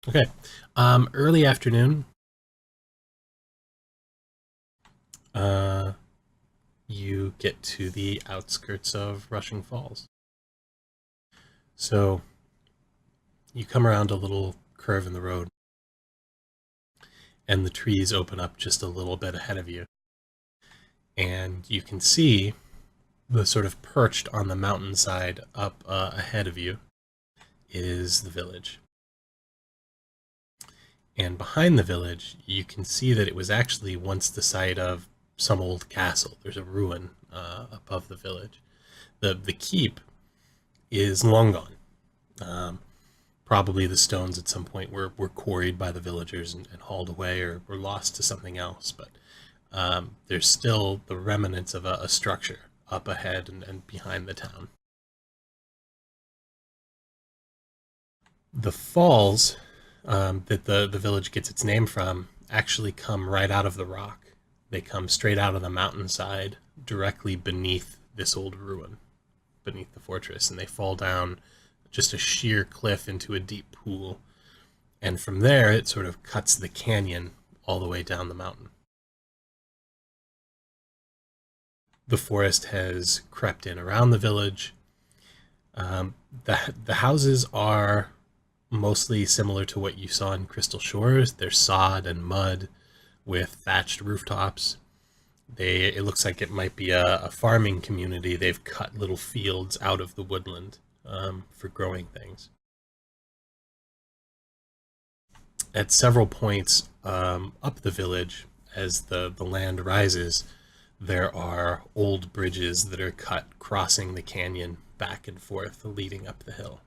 Okay. Early afternoon, uh, you get to the outskirts of Rushing Falls. So you come around a little curve in the road, and the trees open up just a little bit ahead of you. And you can see the sort of perched on the mountainside up ahead of you is the village. And behind the village, you can see that it was actually once the site of some old castle. There's a ruin above the village. The keep is long gone. Um, Probably the stones at some point were quarried by the villagers and hauled away or were lost to something else. But there's still the remnants of a structure up ahead and behind the town. The falls that the village gets its name from actually come right out of the rock. They come straight out of the mountainside directly beneath this old ruin, beneath the fortress, and they fall down just a sheer cliff into a deep pool. And from there, it sort of cuts the canyon all the way down the mountain. The forest has crept in around the village. Um, the houses are mostly similar to what you saw in Crystal Shores. They're sod and mud with thatched rooftops. It looks like it might be a farming community. They've cut little fields out of the woodland for growing things. At several points up the village, as the land rises, there are old bridges that are cut crossing the canyon back and forth, leading up the hill.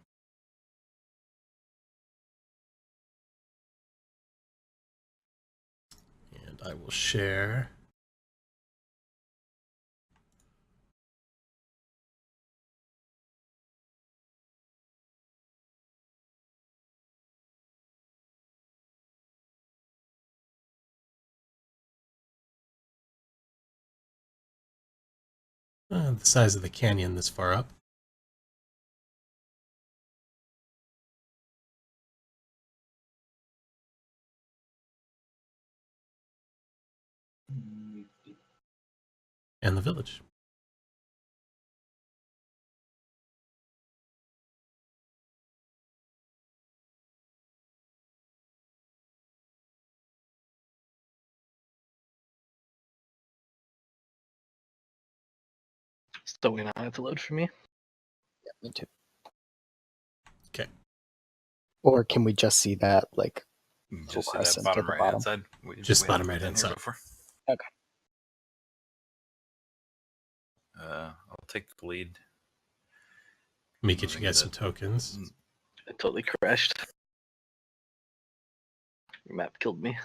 And I will share. The size of the canyon this far up. And the village. Still waiting on it to load for me. Yeah, me too. Okay. Or can we just see that, like, Just see that crescent bottom at the right hand bottom? side. Just We bottom haven't right been hand here side. before. Okay. I'll take the lead. Let me get you guys some tokens. It totally crashed. Your map killed me.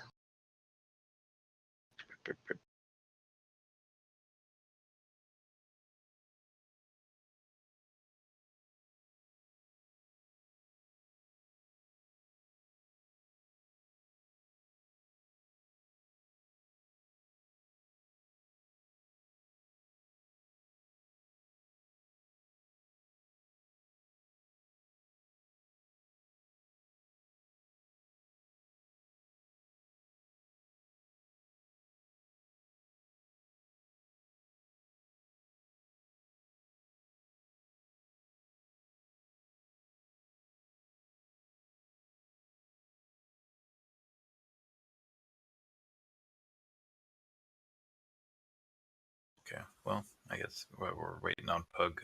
Okay, well, I guess we're waiting on Pug.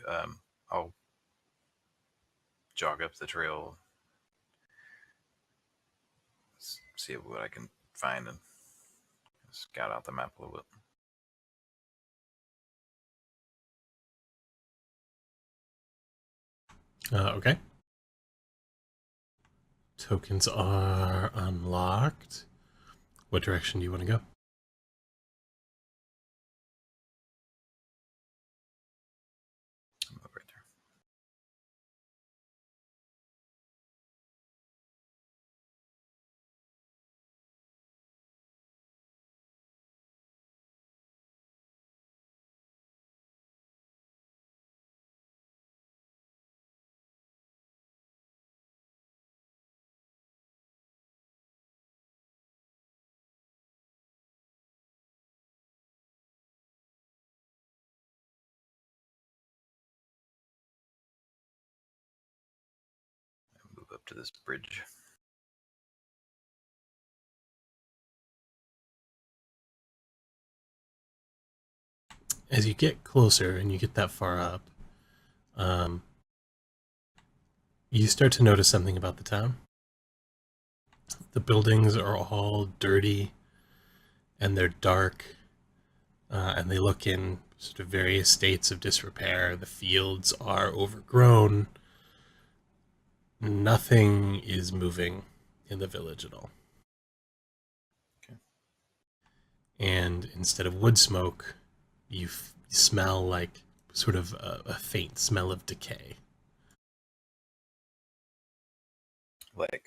I'll jog up the trail, see what I can find, and scout out the map a little bit. Okay. Tokens are unlocked. What direction do you want to go? Right there. to this bridge. As you get closer and you get that far up, you start to notice something about the town. The buildings are all dirty and they're dark, and they look in sort of various states of disrepair. The fields are overgrown. Nothing is moving in the village at all. Okay. And instead of wood smoke, you smell like sort of a faint smell of decay. Like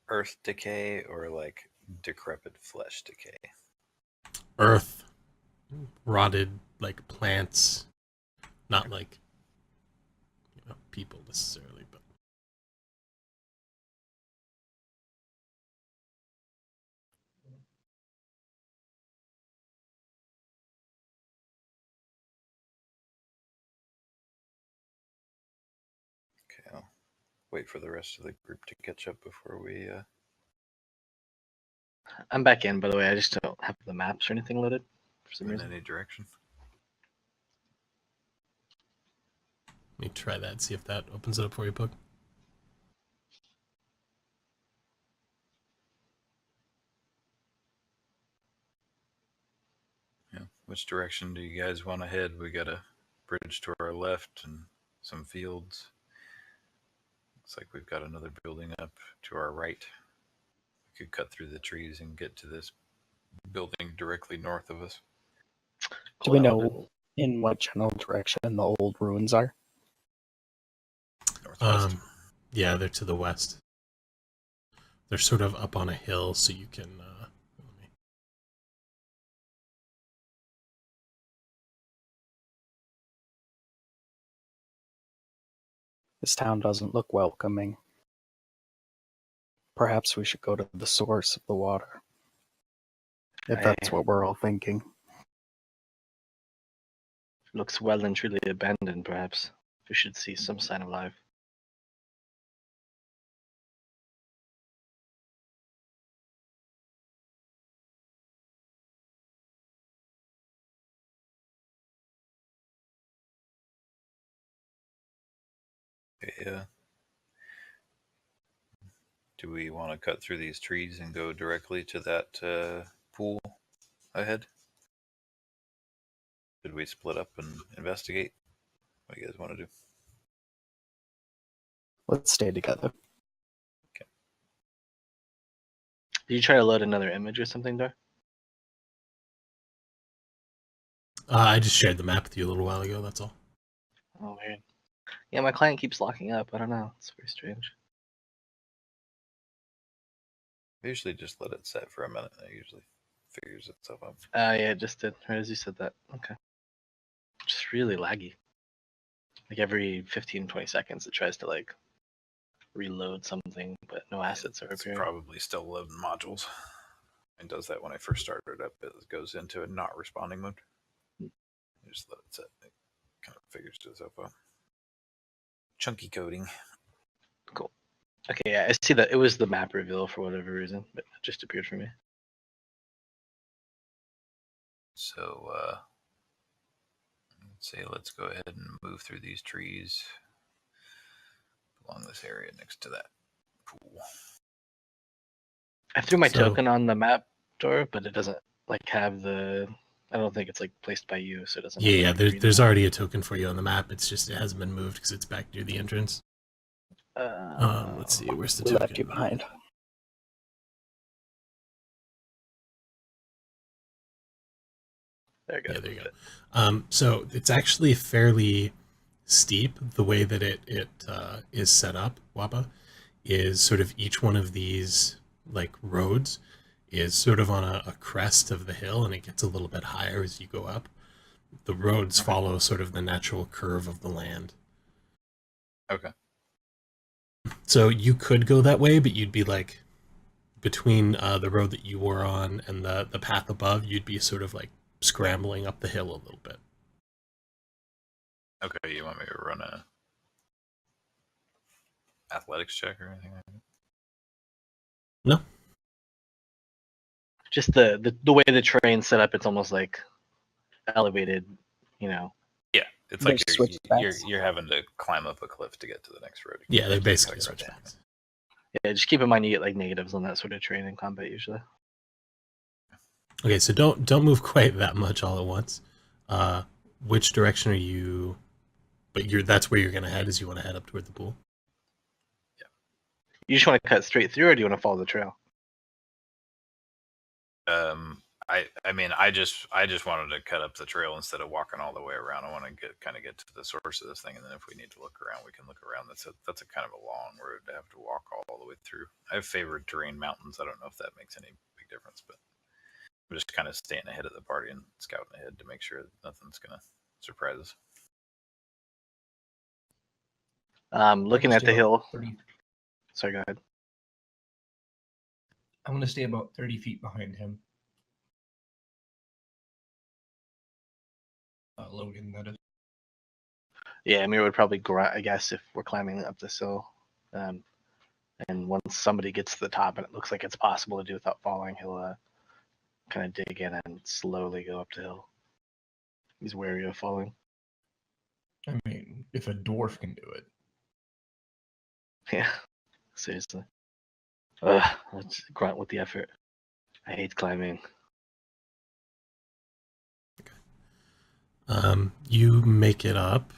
earth decay or like decrepit flesh decay? Earth, rotted, like plants, not like people necessarily, but Okay, I'll wait for the rest of the group to catch up before we... I'm back in, by the way. I just don't have the maps or anything loaded for some in reason. any direction. let me try that, see if that opens it up for you, Pug. Yeah. Which direction do you guys want to head? We got a bridge to our left and some fields. Looks like we've got another building up to our right. We could cut through the trees and get to this building directly north of us. Do we know in what general direction the old ruins are? Northwest. Yeah, they're to the west. They're sort of up on a hill, so you can. This town doesn't look welcoming. Perhaps we should go to the source of the water. If that's what we're all thinking. Looks well and truly abandoned, perhaps. We should see some sign of life. Yeah. Do we want to cut through these trees and go directly to that pool ahead? Should we split up and investigate? What do you guys want to do? Let's stay together. Did you try to load another image or something, Dar? I just shared the map with you a little while ago, that's all. Oh, weird. Yeah, my client keeps locking up. I don't know. It's very strange. I usually just let it set for a minute. It usually figures itself out. Yeah, it just did. Right as you said that. Okay. Just really laggy. Like every 15, 20 seconds, it tries to like reload something, but no assets are It's appearing. probably still loading modules. It does that when I first start it up. It goes into a not responding mode. You just let it set. It kind of figures itself out. Chunky coding. Cool. Okay, yeah, I see that it was the map reveal for whatever reason, but it just appeared for me. So, let's go ahead and move through these trees along this area next to that pool. I threw my token on the map door, but it doesn't like have the. I don't think it's like placed by you, so it doesn't. Yeah, have, like, there's already a token for you on the map. It's just it hasn't been moved because it's back near the entrance. Let's see, where's the We token? left you behind. There you go. Yeah, there you go. So it's actually fairly steep. The way that it is set up, Wappa, is sort of each one of these like roads is sort of on a crest of the hill, and it gets a little bit higher as you go up. The roads follow sort of the natural curve of the land. Okay. So you could go that way, but you'd be like between the road that you were on and the path above, you'd be sort of like scrambling up the hill a little bit. Okay, you want me to run a athletics check or anything like that? No. Just the way the train's set up, it's almost like elevated, you know. Yeah, it's They're like switchbacks. you're having to climb up a cliff to get to the next road. Yeah, they're basically Like, switchbacks. Yeah, just keep in mind you get like negatives on that sort of terrain in combat usually. Okay, so don't move quite that much all at once. Which direction are you? But that's where you're gonna head. Is you want to head up toward the pool? You just want to cut straight through, or do you want to follow the trail? I mean, I just wanted to cut up the trail instead of walking all the way around. I want to get to the source of this thing, and then if we need to look around, we can look around. That's a kind of a long road to have to walk all the way through. I have favored terrain mountains. I don't know if that makes any big difference, but I'm just kind of staying ahead of the party and scouting ahead to make sure that nothing's gonna surprise us. Looking at the hill. 30, Sorry, go ahead. I'm going to stay about 30 feet behind him. Logan, that is. Yeah, Amir would probably grunt, I guess, if we're climbing up this hill. And once somebody gets to the top and it looks like it's possible to do without falling, he'll kind of dig in and slowly go up the hill. He's wary of falling. I mean, if a dwarf can do it. Yeah, seriously. Let's grunt with the effort. I hate climbing. You make it up.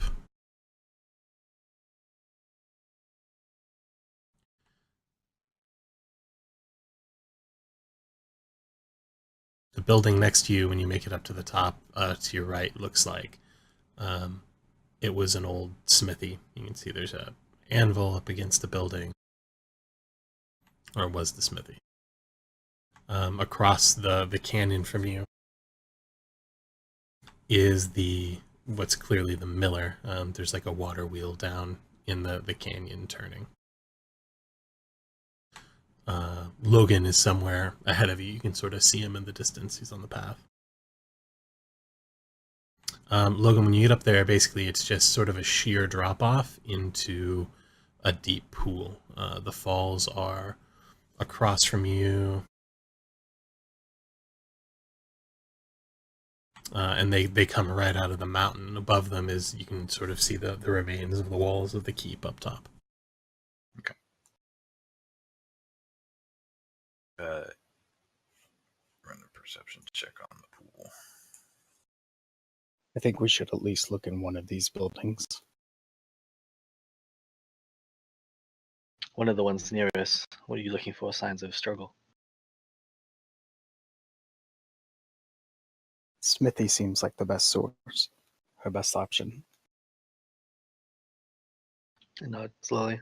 The building next to you, when you make it up to the top, to your right, looks like it was an old smithy. You can see there's a anvil up against the building, or was the smithy. Across the canyon from you is what's clearly the miller. There's like a water wheel down in the canyon turning. Logan is somewhere ahead of you. You can sort of see him in the distance. He's on the path. Logan, when you get up there, basically it's just sort of a sheer drop off into a deep pool. The falls are across from you. And they come right out of the mountain. Above them is, you can sort of see the remains of the walls of the keep up top. Okay. Run a perception check on the pool. I think we should at least look in one of these buildings. One of the ones near us. What are you looking for? Signs of struggle. Smithy seems like the best source, or best option. I nod slowly.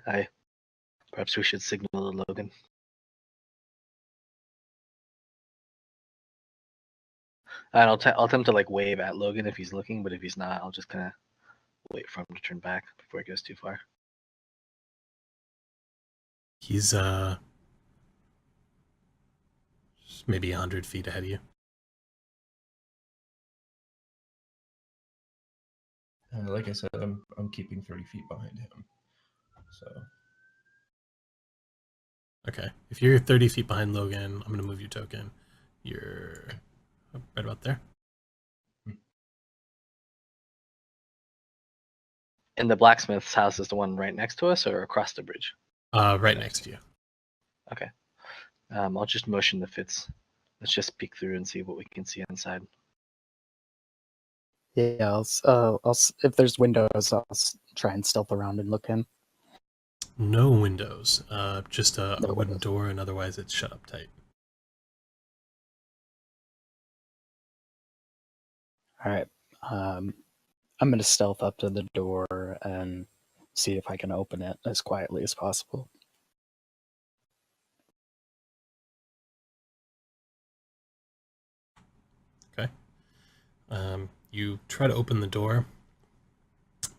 Perhaps we should signal to Logan. And I'll attempt to like wave at Logan if he's looking, but if he's not, I'll just kind of wait for him to turn back before it goes too far. He's maybe 100 feet ahead of you. Like I said, I'm keeping 30 feet behind him. So. Okay. If you're 30 feet behind Logan, I'm going to move your token. You're right about there. And the blacksmith's house is the one right next to us or across the bridge? Right next to you. Okay. I'll just motion the Fitz. Let's just peek through and see what we can see inside. Yeah, if there's windows, try and stealth around and look in. No windows. Just a No wooden windows. door, and otherwise it's shut up tight. All right. I'm going to stealth up to the door and see if I can open it as quietly as possible. Okay. You try to open the door,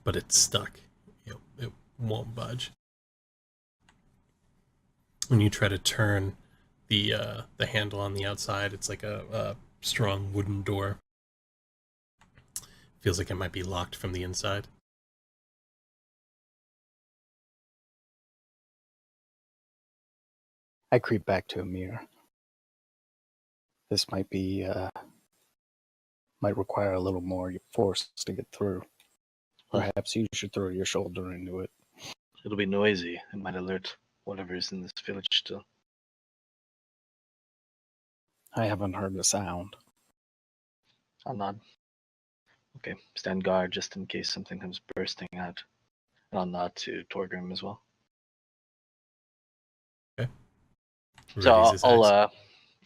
but it's stuck. It won't budge. When you try to turn the handle on the outside, it's like a strong wooden door. Feels like it might be locked from the inside. I creep back to Amir. This might require a little more force to get through. Perhaps you should throw your shoulder into it. It'll be noisy. It might alert whatever's in this village still. I haven't heard a sound. I'll nod. Okay, stand guard just in case something comes bursting out. And I'll nod to Torgrim as well. So Readies his axe.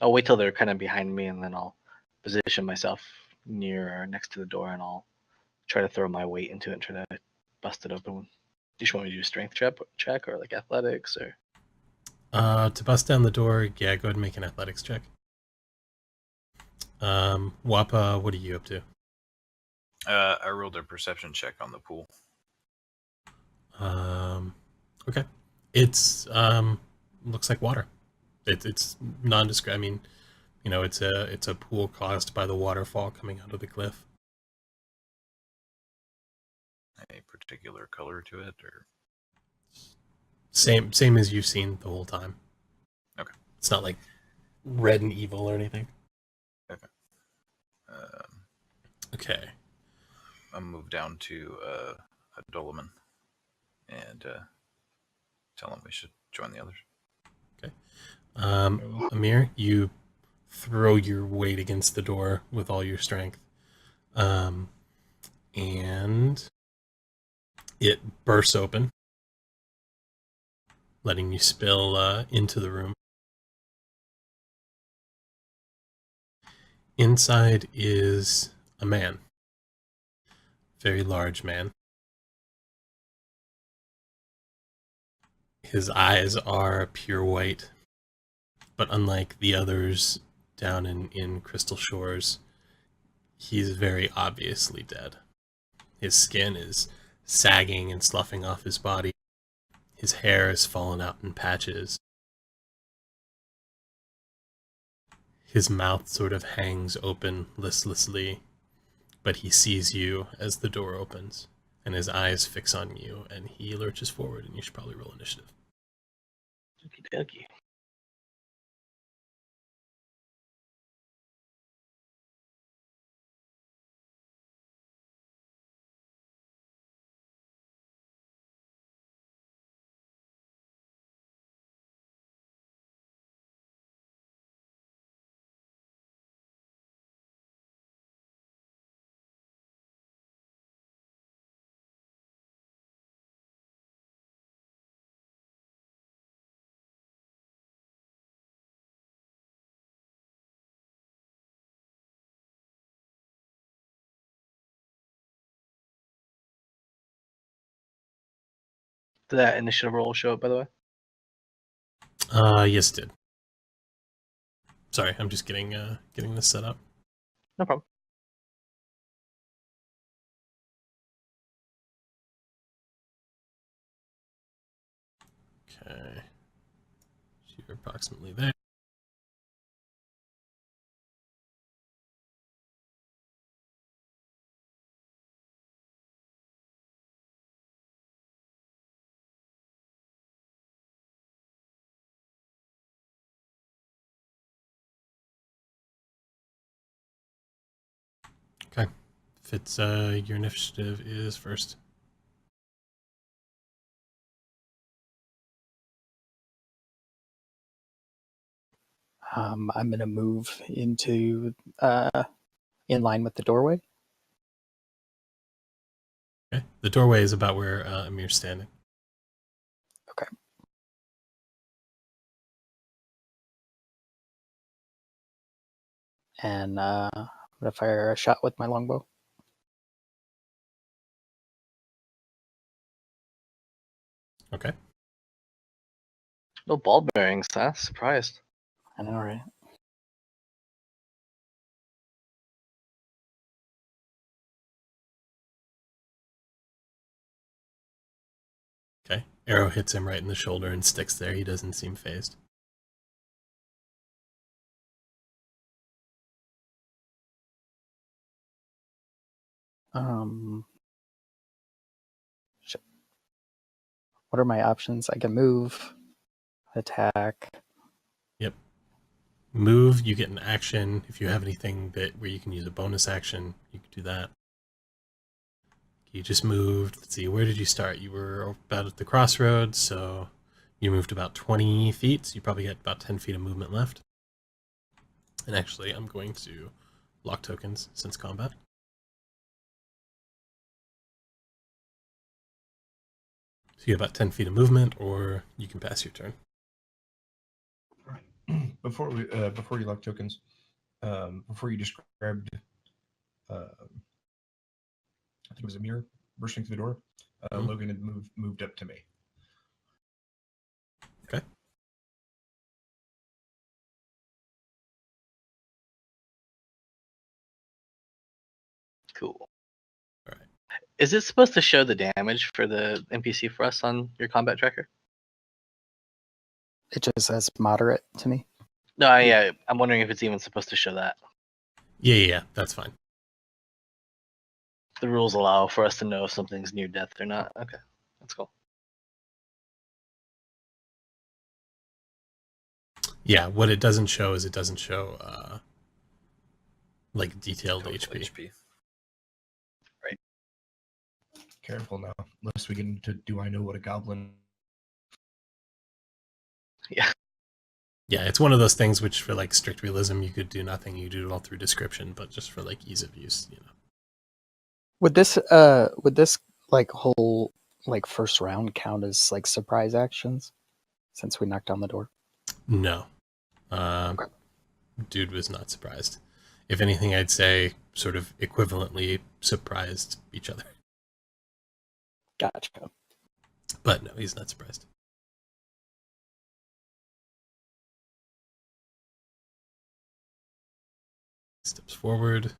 I'll wait till they're kind of behind me, and then I'll position myself near or next to the door, and I'll try to throw my weight into it and try to bust it open. Do you just want me to do a strength check or like athletics or? To bust down the door, yeah, go ahead and make an athletics check. Wappa, what are you up to? I rolled a perception check on the pool. Okay. It's looks like water. It's nondescript. I mean, it's a pool caused by the waterfall coming out of the cliff. A particular color to it, or Same as you've seen the whole time. Okay. It's not like red and evil or anything. Okay. Okay. I'll move down to Doloman and tell him we should join the others. Amir, you throw your weight against the door with all your strength. And it bursts open, letting you spill into the room. Inside is a man. Very large man. His eyes are pure white, but unlike the others down in Crystal Shores, he's very obviously dead. His skin is sagging and sloughing off his body. His hair has fallen out in patches. His mouth sort of hangs open listlessly, but he sees you as the door opens, and his eyes fix on you, and he lurches forward, and you should probably roll initiative. Okie dokie. Did that initiative roll show up, by the way? Yes, it did. Sorry, I'm just getting this set up. No problem. Okay. So you're approximately there. Okay. Fitz, your initiative is first. I'm going to move into in line with the doorway. Okay. The doorway is about where Amir's standing. Okay. And I'm going to fire a shot with my longbow. Okay. No ball bearings, huh? Surprised. I know, right? Okay. Arrow hits him right in the shoulder and sticks there. He doesn't seem phased. Shit. What are my options? I can move, attack, move, you get an action. If you have anything that where you can use a bonus action, you can do that. You just moved. Let's see, where did you start? You were about at the crossroads, so you moved about 20 feet. So you probably got about 10 feet of movement left. And actually, I'm going to lock tokens since combat. So you have about 10 feet of movement, or you can pass your turn. All right. Before you lock tokens, before you described, I think it was a mirror bursting through the door. Logan had moved up to me. Okay. Cool. All right. Is it supposed to show the damage for the NPC for us on your combat tracker? It just says moderate to me. No, I'm wondering if it's even supposed to show that. Yeah, that's fine. The rules allow for us to know if something's near death or not. Okay, that's cool. Yeah, what it doesn't show is it doesn't show like detailed Total HP. Right. Careful now, lest we get into do I know what a goblin? Yeah. Yeah, it's one of those things which for like strict realism you could do nothing, you do it all through description, but just for like ease of use, you know. Would this like whole like first round count as like surprise actions since we knocked on the door? No. Okay. Dude was not surprised. If anything, I'd say sort of equivalently surprised each other. Gotcha. But no, he's not surprised. Steps forward.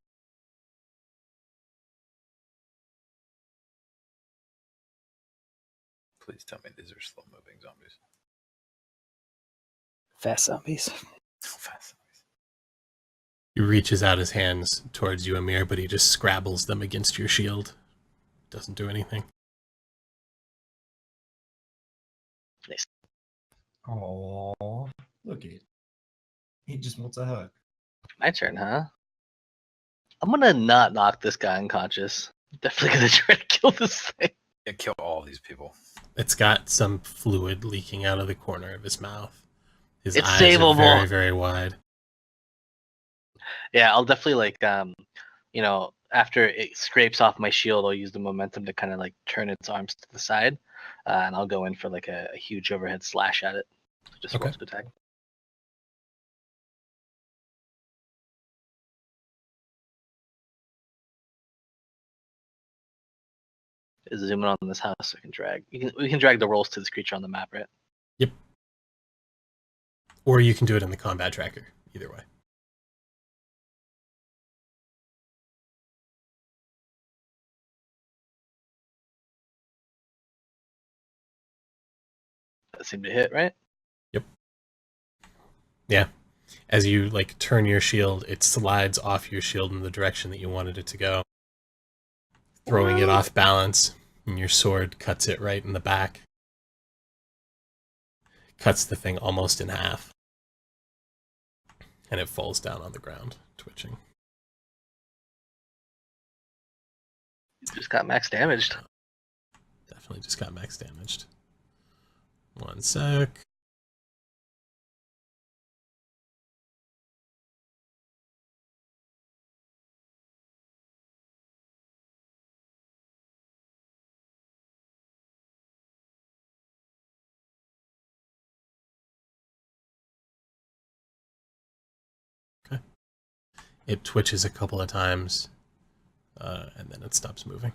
Please tell me these are slow moving zombies. Fast zombies. Fast zombies. He reaches out his hands towards you, Amir, but he just scrabbles them against your shield. Doesn't do anything. Nice. Oh, look it. He just wants a hug. My turn, huh? I'm gonna not knock this guy unconscious. Definitely gonna try to kill this thing. Yeah, kill all these people. It's got some fluid leaking out of the corner of his mouth. His It's eyes savable. are very, very wide. Yeah, I'll definitely after it scrapes off my shield, I'll use the momentum to kind of like turn its arms to the side, and I'll go in for like a huge overhead slash at it. Just Okay. roll to attack. Zoom in on this house so I can drag. We can drag the rolls to this creature on the map, right? Yep. Or you can do it in the combat tracker. Either way. That seemed to hit, right? Yep. Yeah. As you like turn your shield, it slides off your shield in the direction that you wanted it to go, throwing it off balance, and your sword cuts it right in the back. Cuts the thing almost in half. And it falls down on the ground, twitching. Just got max damaged. Definitely just got max damaged. One sec. Okay. It twitches a couple of times, and then it stops moving.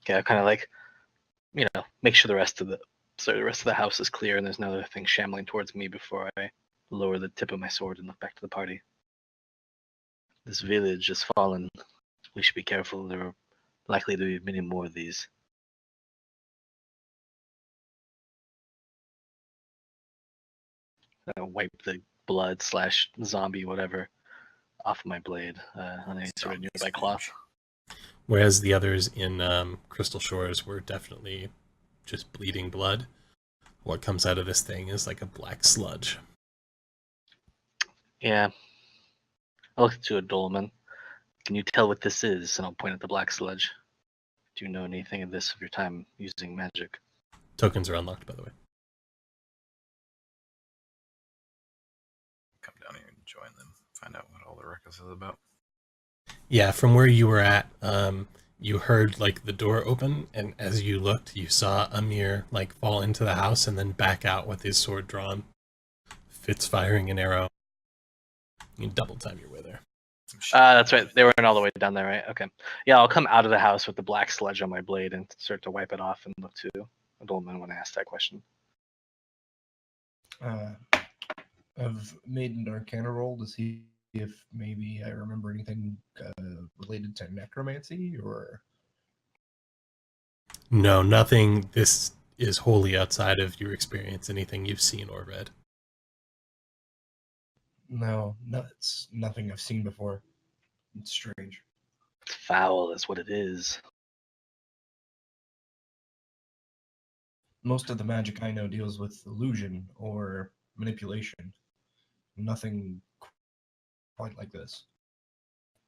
Yeah, kind of like, make sure the rest of the house is clear and there's no other thing shambling towards me before I lower the tip of my sword and look back to the party. This village has fallen. We should be careful. There are likely to be many more of these. Wipe the blood / zombie whatever off my blade on any sort of nearby cloth. whereas the others in Crystal Shores were definitely just bleeding blood. What comes out of this thing is like a black sludge. Yeah. I look to a dolman. Can you tell what this is? And I'll point at the black sludge. Do you know anything of this of your time using magic? Tokens are unlocked, by the way. Come down here and join them. Find out what all the ruckus is about. Yeah, from where you were at, you heard like the door open, and as you looked, you saw Amir like fall into the house and then back out with his sword drawn. Fitz firing an arrow. You can double time your way there. That's right. They weren't all the way down there, right? Okay. Yeah, I'll come out of the house with the black sludge on my blade and start to wipe it off and look to a dolman when I ask that question. I've made an Arcana roll to see if maybe I remember anything related to necromancy or. No, nothing. This is wholly outside of your experience, anything you've seen or read. No, it's nothing I've seen before. It's strange. It's foul, that's what it is. Most of the magic I know deals with illusion or manipulation. Nothing quite like this.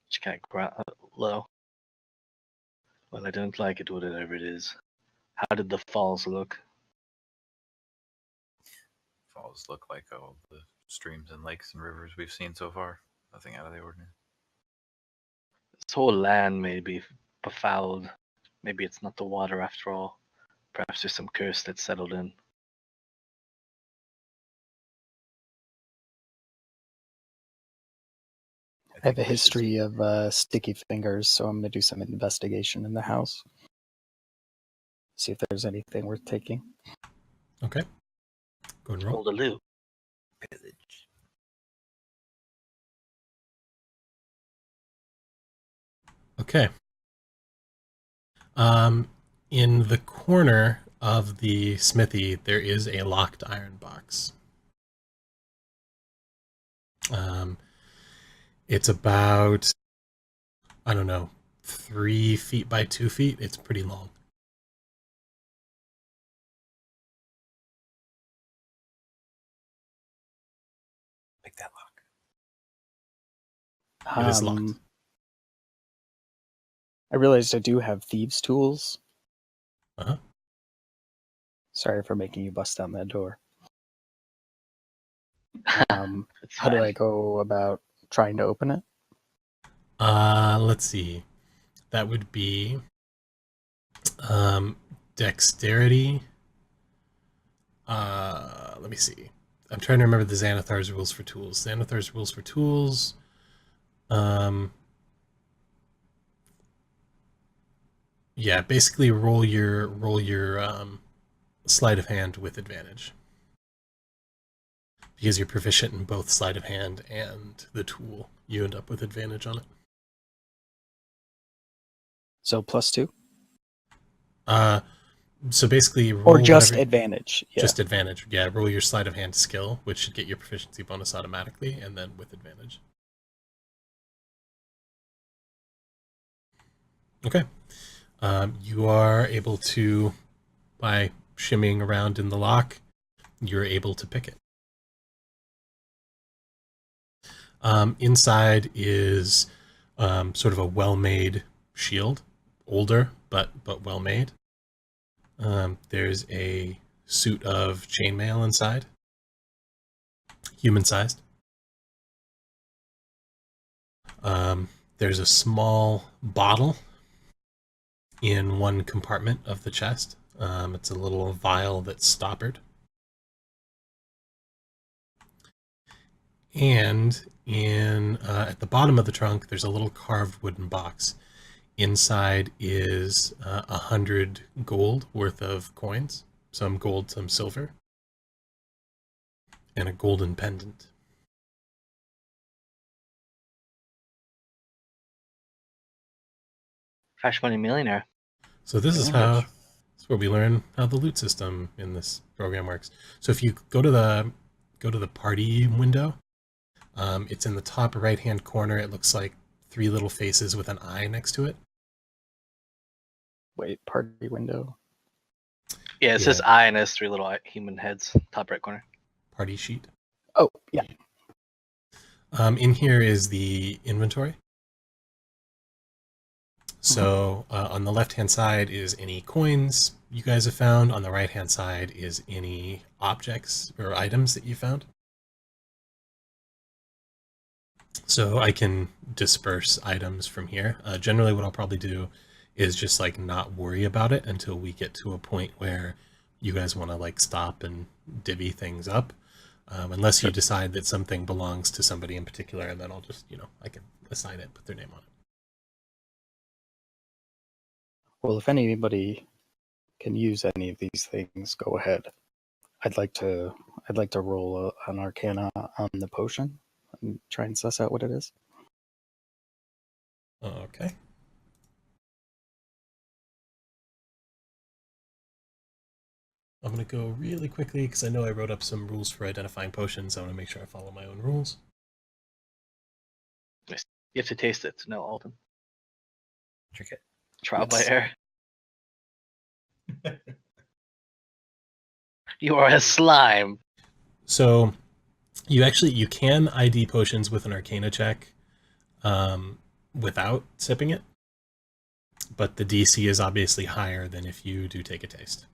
She kind of low. Well, I don't like it, whatever it is. How did the falls look? Falls look like all the streams and lakes and rivers we've seen so far. Nothing out of the ordinary. This whole land may be befouled. Maybe it's not the water after all. Perhaps there's some curse that's settled in. I have a history of sticky fingers, so I'm going to do some investigation in the house. See if there's anything worth taking. Okay. Go and roll. Hold a loot. Pillage. Okay. In the corner of the smithy, there is a locked iron box. It's about, I don't know, 3 feet by 2 feet. It's pretty long. Pick that lock. It is locked. I realized I do have thieves' tools. Uh-huh. Sorry for making you bust down that door. It's How do fine. I go about trying to open it? Let's see. That would be dexterity. Let me see. I'm trying to remember the Xanathar's rules for tools. Xanathar's rules for tools. Yeah, basically roll your sleight of hand with advantage. Because you're proficient in both sleight of hand and the tool, you end up with advantage on it. So +2? So basically, roll Or just whatever- advantage? Yeah. Just advantage. Yeah, roll your sleight of hand skill, which should get your proficiency bonus automatically, and then with advantage. Okay. You are able to, by shimmying around in the lock, you're able to pick it. Inside is sort of a well-made shield, older but well-made. There's a suit of chainmail inside, human-sized. There's a small bottle in one compartment of the chest. It's a little vial that's stoppered. And at the bottom of the trunk, there's a little carved wooden box. Inside is 100 gold worth of coins, some gold, some silver, and a golden pendant. Cash money millionaire. So this is Very much. this is where we learn how the loot system in this program works. So if you go to the party window, it's in the top right hand corner. It looks like 3 little faces with an eye next to it. Wait, party window. Yeah, it says Yeah. I and it has 3 little human heads, top right corner. Party sheet. Oh, yeah. In here is the inventory. So on the left-hand side is any coins you guys have found. On the right-hand side is any objects or items that you found. So I can disperse items from here. Generally what I'll probably do is just like not worry about it until we get to a point where you guys want to like stop and divvy things up. Unless you decide that something belongs to somebody in particular, and then I'll just, I can assign it, put their name on it. Well, if anybody can use any of these things, go ahead. I'd like to roll an Arcana on the potion and try and suss out what it is. Okay. I'm going to go really quickly because I know I wrote up some rules for identifying potions. I want to make sure I follow my own rules. You have to taste it to know all of them. Drink it. Trial by Yes. error. You are a slime. So you can ID potions with an Arcana check without sipping it, but the DC is obviously higher than if you do take a taste.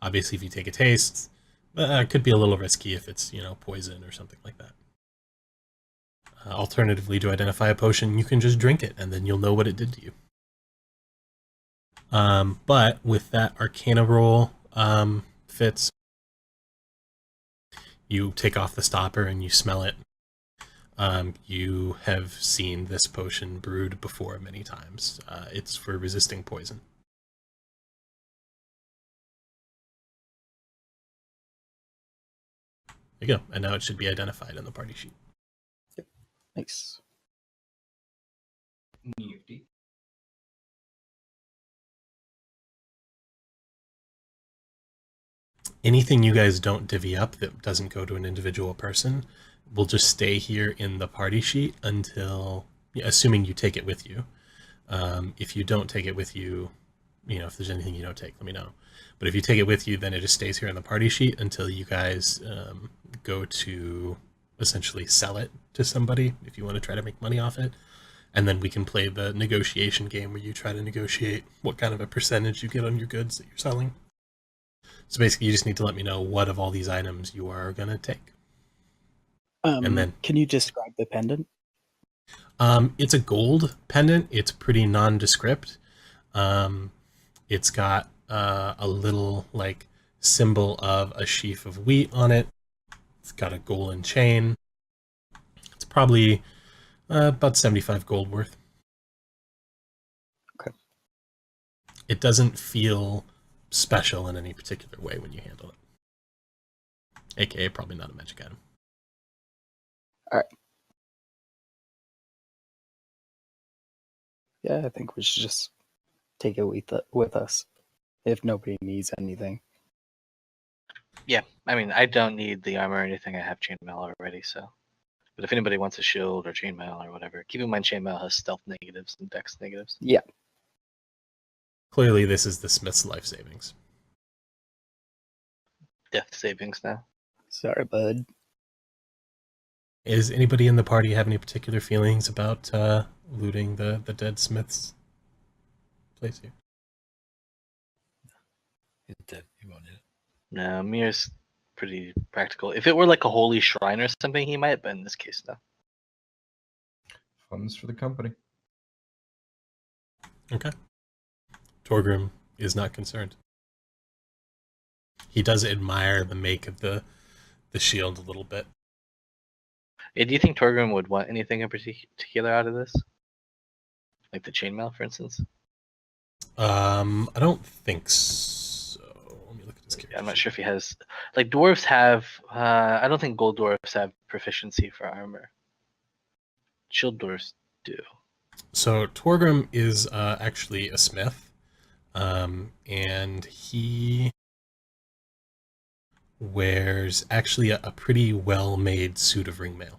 Obviously, if you take a taste, it could be a little risky if it's, poison or something like that. Alternatively, to identify a potion, you can just drink it, and then you'll know what it did to you. But with that Arcana roll, Fitz, you take off the stopper and you smell it. You have seen this potion brewed before many times. It's for resisting poison. There you go. And now it should be identified in the party sheet. Nice. Nifty. Anything you guys don't divvy up that doesn't go to an individual person will just stay here in the party sheet until, assuming you take it with you. If you don't take it with you, if there's anything you don't take, let me know. But if you take it with you, then it just stays here in the party sheet until you guys go to essentially sell it to somebody if you want to try to make money off it. And then we can play the negotiation game where you try to negotiate what kind of a percentage you get on your goods that you're selling. So basically, you just need to let me know what of all these items you are going to take. And then, can you describe the pendant? it's a gold pendant. It's pretty nondescript. It's got a little like symbol of a sheaf of wheat on it. It's got a golden chain. It's probably about 75 gold worth. Okay. It doesn't feel special in any particular way when you handle it. AKA probably not a magic item. Alright. Yeah, I think we should just take it with us if nobody needs anything. Yeah, I mean, I don't need the armor or anything. I have chainmail already, so. But if anybody wants a shield or chainmail or whatever, keep in mind chainmail has stealth negatives and dex negatives. Yeah. Clearly, this is the Smith's life savings. Death savings now. Sorry, bud. Is anybody in the party have any particular feelings about looting the dead Smith's place here? He's dead. He won't hit it. No, Mir's pretty practical. If it were like a holy shrine or something, he might, but in this case, no. Funds for the company. Okay. Torgrim is not concerned. He does admire the make of the shield a little bit. Yeah, do you think Torgrim would want anything in particular out of this? Like the chainmail, for instance? I don't think so. Let me look at his character. I'm not sure if he has. Like dwarves have. I don't think gold dwarves have proficiency for armor. Shield dwarves do. So Torgrim is actually a smith, and he wears actually a pretty well-made suit of ringmail.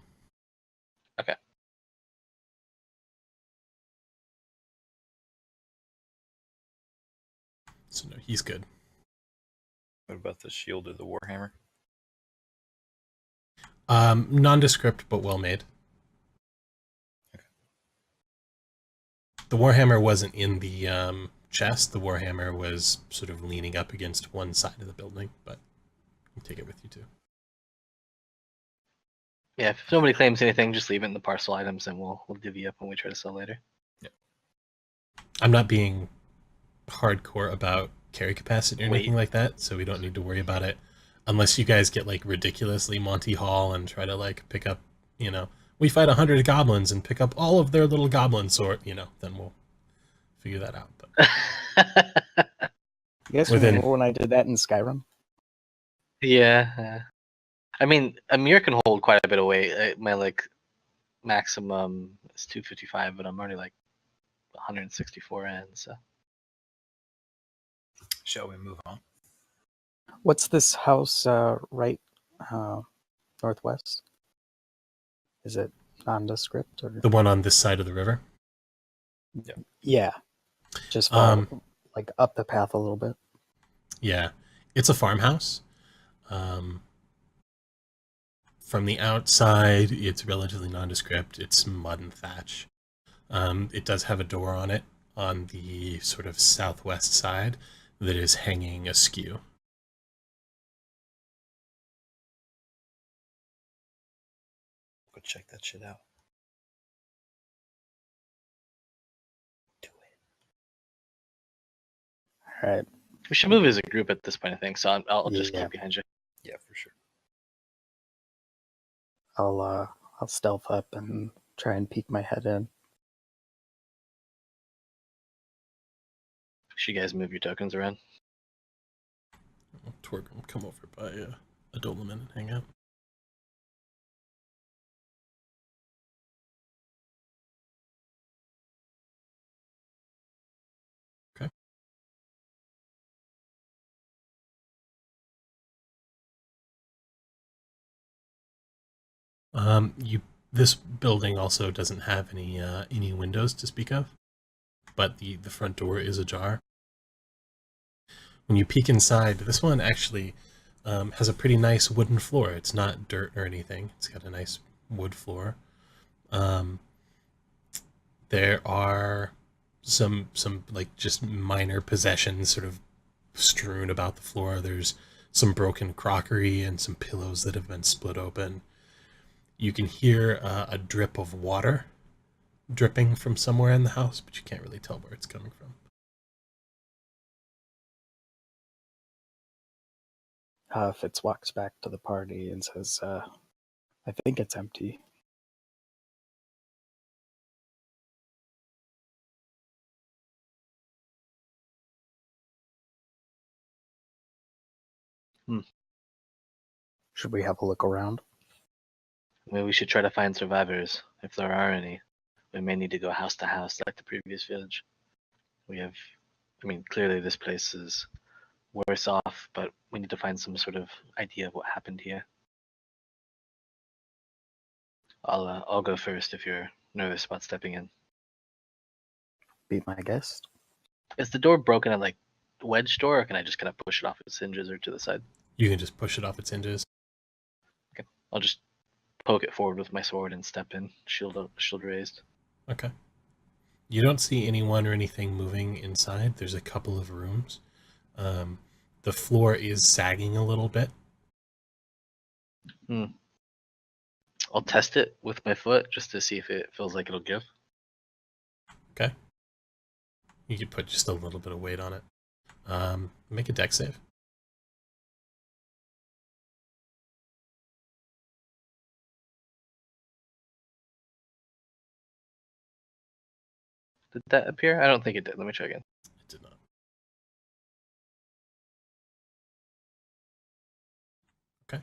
Okay. So no, he's good. What about the shield or the warhammer? Nondescript but well made. Okay. The warhammer wasn't in the chest. The warhammer was sort of leaning up against one side of the building, but you can take it with you too. Yeah, if nobody claims anything, just leave it in the parcel items, and we'll divvy up when we try to sell later. I'm not being hardcore about carry capacity or Wait. anything like that, so we don't need to worry about it. Unless you guys get like ridiculously Monty Hall and try to like pick up, we fight 100 goblins and pick up all of their little goblin sort, then we'll figure that out. But You guys Within- remember when I did that in Skyrim? Yeah. I mean, Amir can hold quite a bit of weight. My like maximum is 255, but I'm already like 164 in. So Shall we move on? What's this house right northwest? Is it nondescript or the one on this side of the river, yeah? Just like up the path a little bit. yeah, it's a farmhouse. From the outside, it's relatively nondescript. It's mud and thatch. It does have a door on it on the sort of southwest side that is hanging askew. Go check that shit out. Do it. All right. we should move as a group at this point, I think. So I'll just Yeah. keep behind you. Yeah, for sure. I'll stealth up and try and peek my head in. Should you guys move your tokens around? Torgrim, come over by Adolaman and hang out. Okay. This building also doesn't have any windows to speak of, but the front door is ajar. When you peek inside, this one actually has a pretty nice wooden floor. It's not dirt or anything. It's got a nice wood floor. There are some like just minor possessions sort of strewn about the floor. There's some broken crockery and some pillows that have been split open. You can hear a drip of water dripping from somewhere in the house, but you can't really tell where it's coming from. Fitz walks back to the party and says, I think it's empty. Should we have a look around? Maybe we should try to find survivors. If there are any, we may need to go house to house like the previous village. Clearly this place is worse off, but we need to find some sort of idea of what happened here. I'll go first if you're nervous about stepping in. Be my guest. Is the door broken at like wedge door, or can I just kind of push it off its hinges or to the side? You can just push it off its hinges. Okay, I'll just poke it forward with my sword and step in, shield raised. Okay. You don't see anyone or anything moving inside. There's a couple of rooms. The floor is sagging a little bit. I'll test it with my foot just to see if it feels like it'll give. Okay. You could put just a little bit of weight on it. Make a dex save. Did that appear? I don't think it did. Let me try again. It did not. Okay.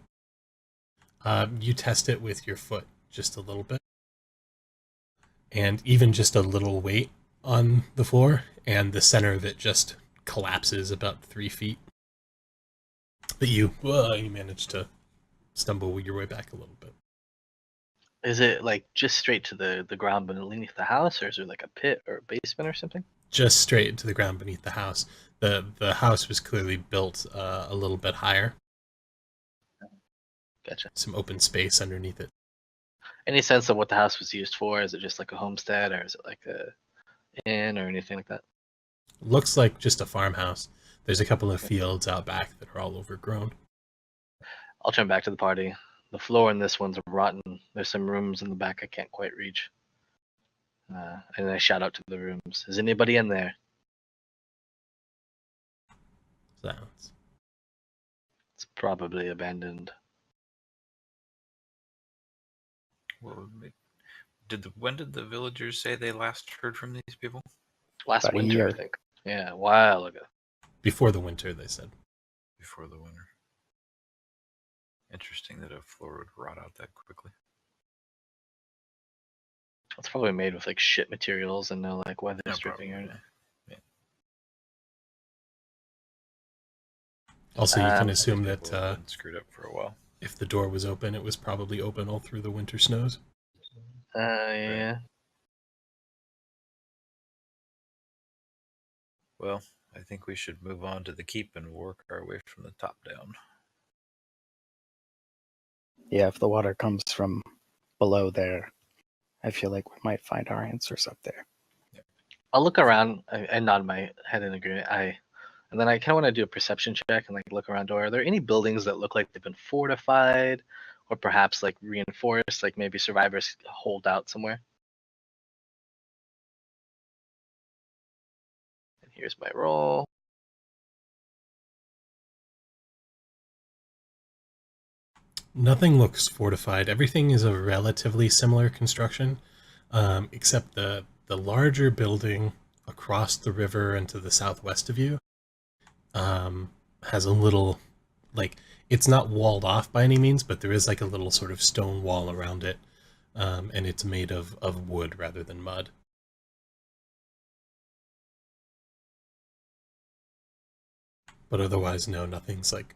You test it with your foot just a little bit. And even just a little weight on the floor, and the center of it just collapses about 3 feet. But you manage to stumble your way back a little bit. Is it like just straight to the ground beneath the house, or is there like a pit or a basement or something? Just straight into the ground beneath the house. The house was clearly built a little bit higher. Gotcha. Some open space underneath it. Any sense of what the house was used for? Is it just like a homestead, or is it like a inn, or anything like that? Looks like just a farmhouse. There's a couple of fields out back that are all overgrown. I'll turn back to the party. The floor in this one's rotten. There's some rooms in the back I can't quite reach. And I shout out to the rooms. Is anybody in there? Sounds. It's probably abandoned. Well, when did the villagers say they last heard from these people? Last About a winter, year. I think. Yeah, a while ago. Before the winter, they said. Before the winter. Interesting that a floor would rot out that quickly. It's probably made with like shit materials and no like weather Yeah, stripping or probably. anything. Also, you can Um, assume People that have been screwed up for a while. if the door was open, it was probably open all through the winter snows. Yeah. Well, I think we should move on to the keep and work our way from the top down. Yeah, if the water comes from below there, I feel like we might find our answers up there. I'll look around. I nod my head in agreement. And then I kind of want to do a perception check and like look around. Are there any buildings that look like they've been fortified, or perhaps like reinforced? Like maybe survivors hold out somewhere. And here's my roll. Nothing looks fortified. Everything is a relatively similar construction, except the larger building across the river and to the southwest of you has a little, like, it's not walled off by any means, but there is like a little sort of stone wall around it, and it's made of wood rather than mud. But otherwise, no, nothing's like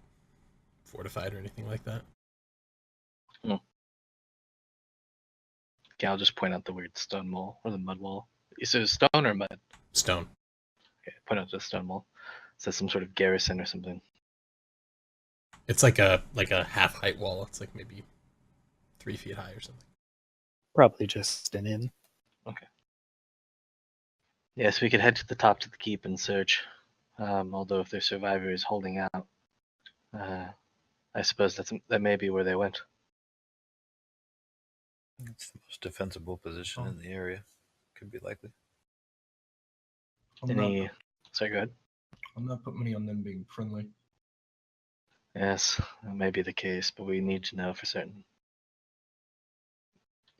fortified or anything like that. Okay, I'll just point out the weird stone wall or the mud wall. You said stone or mud? Stone. Okay, point out the stone wall. It says some sort of garrison or something. It's like a half height wall. It's like maybe 3 feet high or something. Probably just an inn. Yes, we could head to the top to the keep and search. Although if there's survivors holding out, I suppose that may be where they went. It's the most defensible position in the area. Could be likely. Sorry, go ahead. I'm not putting money on them being friendly. Yes, that may be the case, but we need to know for certain.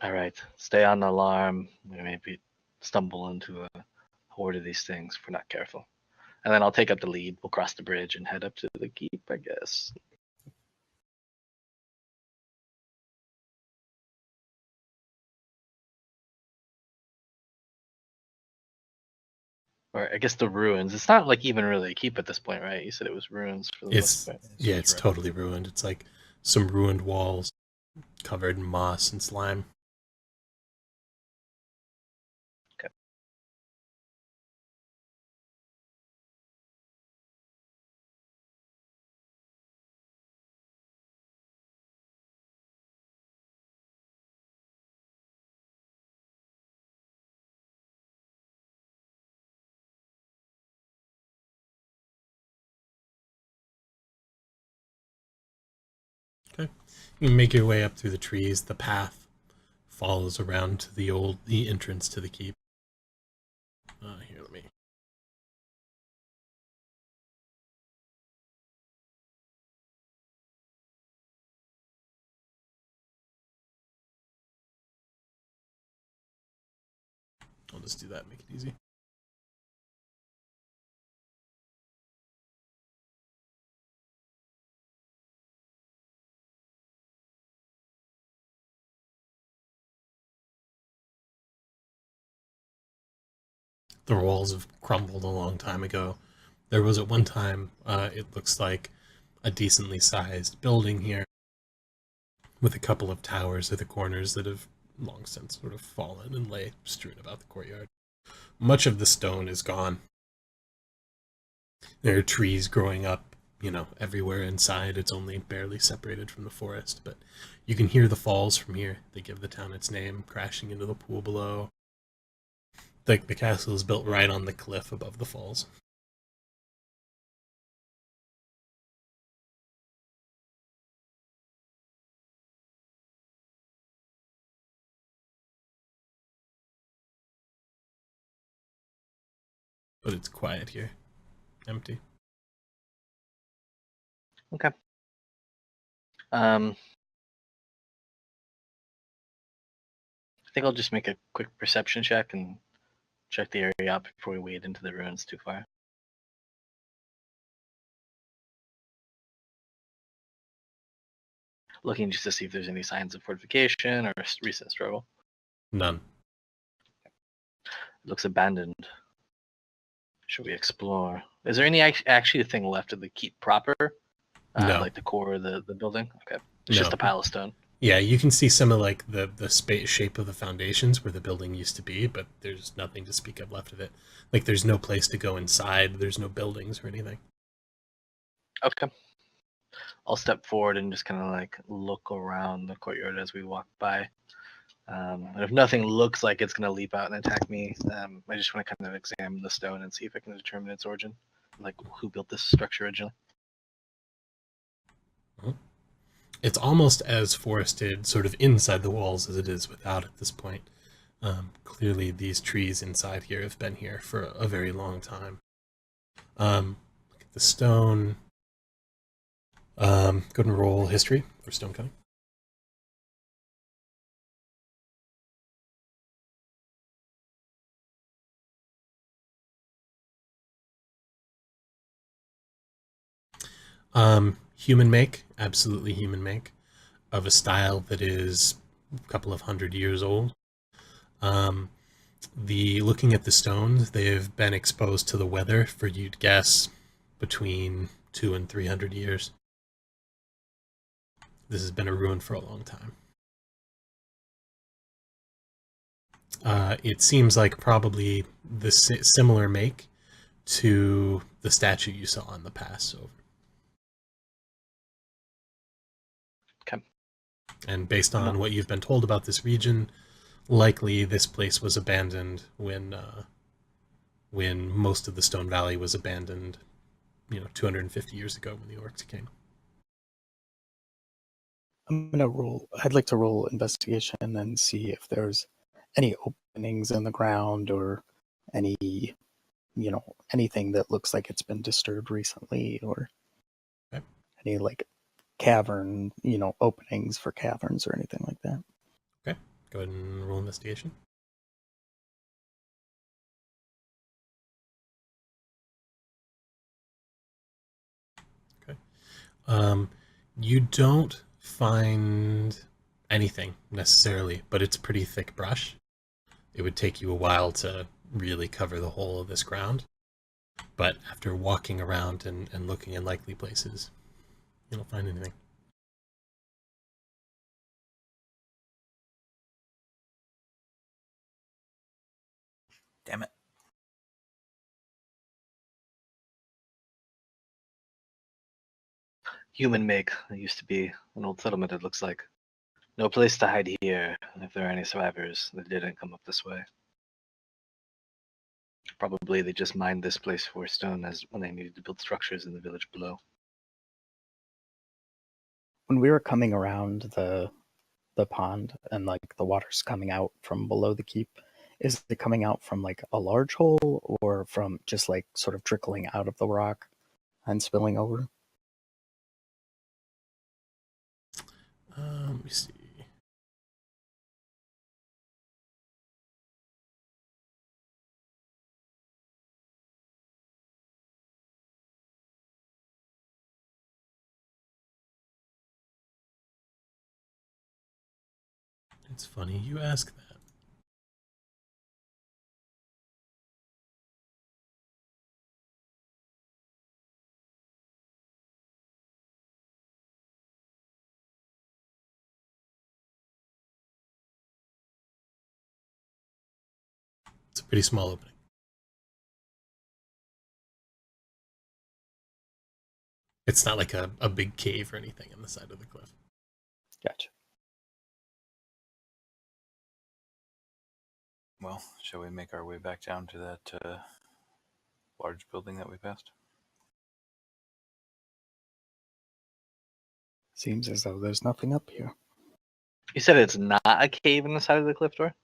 All right, stay on alarm. We maybe stumble into a horde of these things if we're not careful. And then I'll take up the lead. We'll cross the bridge and head up to the keep, I guess. Or I guess the ruins. It's not like even really a keep at this point, right? You said it was ruins for the most part. Yeah, it's totally ruined. It's like some ruined walls covered in moss and slime. Okay. Okay. You make your way up through the trees. The path follows around to the entrance to the keep. Here, let me. I'll just do that, make it easy. The walls have crumbled a long time ago. There was at one time, it looks like, a decently sized building here with a couple of towers at the corners that have long since sort of fallen and lay strewn about the courtyard. Much of the stone is gone. There are trees growing up, everywhere inside. It's only barely separated from the forest, but you can hear the falls from here. They give the town its name, crashing into the pool below. The castle is built right on the cliff above the falls. But it's quiet here. Empty. Okay. I think I'll just make a quick perception check and check the area out before we wade into the ruins too far. Looking just to see if there's any signs of fortification or recent struggle. None. It looks abandoned. Should we explore? Is there any actually a thing left of the keep proper? No. Like the core of the building? Okay. It's No. just a pile of stone. Yeah, you can see some of the space shape of the foundations where the building used to be, but there's nothing to speak of left of it. Like there's no place to go inside. There's no buildings or anything. Okay. I'll step forward and just kind of like look around the courtyard as we walk by. And if nothing looks like it's going to leap out and attack me, I just want to kind of examine the stone and see if I can determine its origin, like who built this structure originally. It's almost as forested sort of inside the walls as it is without at this point. Clearly, these trees inside here have been here for a very long time. Look at the stone. Go ahead and roll history for stone cutting. Human make, absolutely human make, of a style that is a couple of 100 years old. Looking at the stones, they've been exposed to the weather for, you'd guess, between 200 and 300 years. This has been a ruin for a long time. It seems like probably the similar make to the statue you saw on the pass over. Okay. And based on what you've been told about this region, likely this place was abandoned when most of the Stone Valley was abandoned, 250 years ago when the orcs came. I'd like to roll investigation and see if there's any openings in the ground or any, anything that looks like it's been disturbed recently, or Okay. any like cavern, openings for caverns or anything like that. Okay, go ahead and roll investigation. Okay. You don't find anything necessarily, but it's pretty thick brush. It would take you a while to really cover the whole of this ground. But after walking around and looking in likely places, you don't find anything. Damn it. Human make. It used to be an old settlement, it looks like. No place to hide here if there are any survivors that didn't come up this way. Probably they just mined this place for stone as when they needed to build structures in the village below. When we were coming around the pond and like the water's coming out from below the keep, is it coming out from like a large hole or from just like sort of trickling out of the rock and spilling over? Let me see. It's funny you ask that. It's a pretty small opening. It's not like a big cave or anything in the side of the cliff. Gotcha. Well, shall we make our way back down to that large building that we passed? Seems as though there's nothing up here. You said it's not a cave in the side of the cliff door?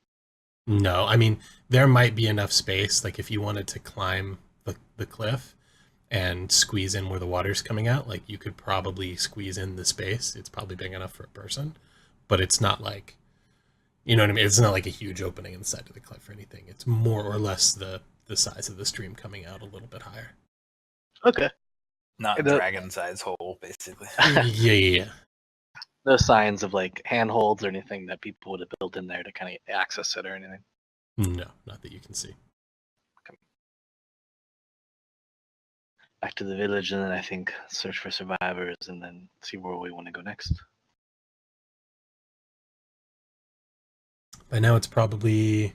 No, I mean, there might be enough space, like if you wanted to climb the cliff and squeeze in where the water's coming out, like you could probably squeeze in the space. It's probably big enough for a person, but it's not like, you know what I mean? It's not like a huge opening in the side of the cliff or anything. It's more or less the size of the stream coming out a little bit higher. Okay. Not a The- dragon-sized hole, basically. Yeah. No signs of like handholds or anything that people would have built in there to kind of access it or anything. No, not that you can see. Back to the village, and then I think search for survivors, and then see where we want to go next. By now it's probably,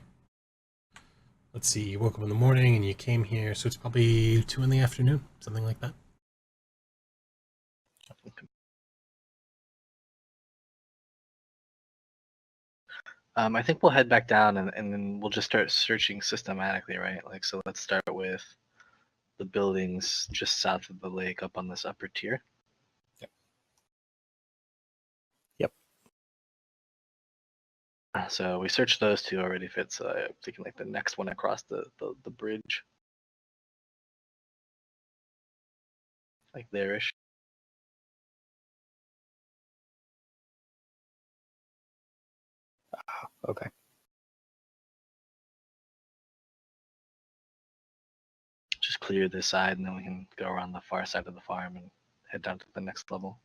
let's see, you woke up in the morning and you came here, so it's probably 2 in the afternoon, something like that. I think we'll head back down, and then we'll just start searching systematically, right? Like, so let's start with the buildings just south of the lake up on this upper tier. Yep. So we searched those two already, Fitz. I'm thinking like the next one across the bridge. Like there-ish. Okay. Just clear this side, and then we can go around the far side of the farm and head down to the next level.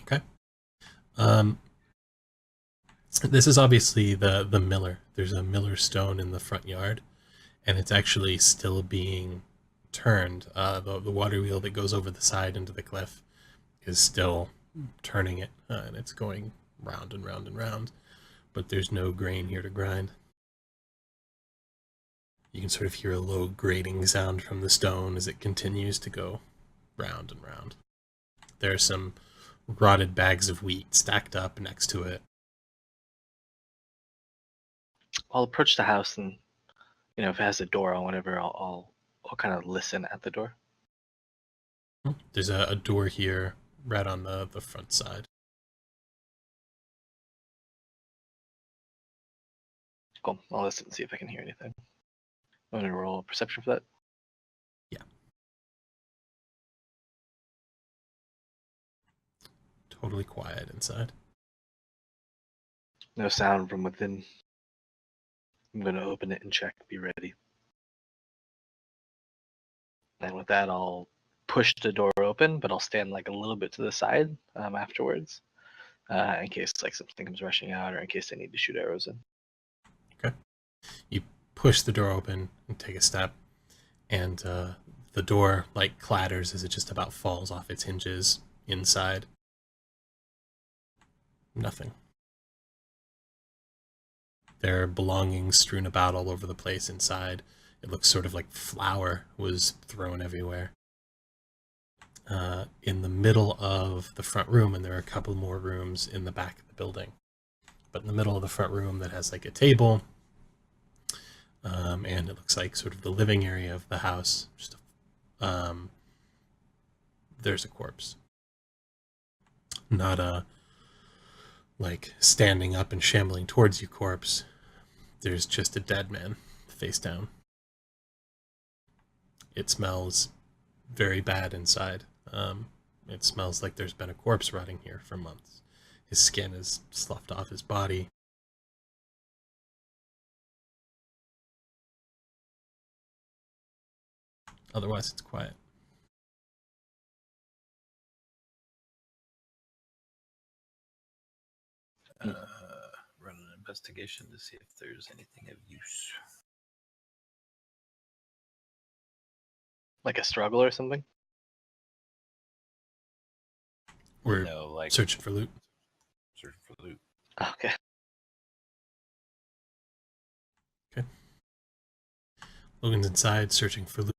Okay. This is obviously the miller. There's a miller stone in the front yard, and it's actually still being turned. The water wheel that goes over the side into the cliff is still turning it, and it's going round and round and round, but there's no grain here to grind. You can sort of hear a low grating sound from the stone as it continues to go round and round. There are some rotted bags of wheat stacked up next to it. I'll approach the house, and if it has a door or whatever, I'll kind of listen at the door. There's a door here right on the front side. Cool. I'll listen and see if I can hear anything. I'm gonna roll a perception for that. Yeah. Totally quiet inside. No sound from within. I'm gonna open it and check. Be ready. And with that, I'll push the door open, but I'll stand like a little bit to the side afterwards, in case like something comes rushing out, or in case I need to shoot arrows in. Okay. You push the door open and take a step, and the door like clatters as it just about falls off its hinges inside. Nothing. There are belongings strewn about all over the place inside. It looks sort of like flour was thrown everywhere. In the middle of the front room, and there are a couple more rooms in the back of the building, but in the middle of the front room that has like a table, and it looks like sort of the living area of the house, just there's a corpse. Not a like standing up and shambling towards you corpse. There's just a dead man face down. It smells very bad inside. It smells like there's been a corpse rotting here for months. His skin is sloughed off his body. Otherwise, it's quiet. Run an investigation to see if there's anything of use. Like a struggle or something. We're No, like searching for loot. Searching for loot. Okay. Logan's inside searching for loot.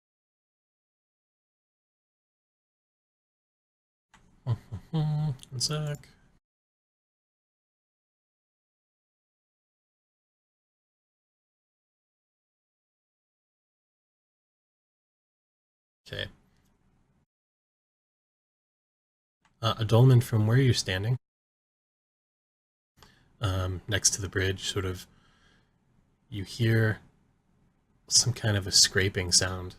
One sec. Okay. Adolman, from where you're standing, next to the bridge, sort of, you hear some kind of a scraping sound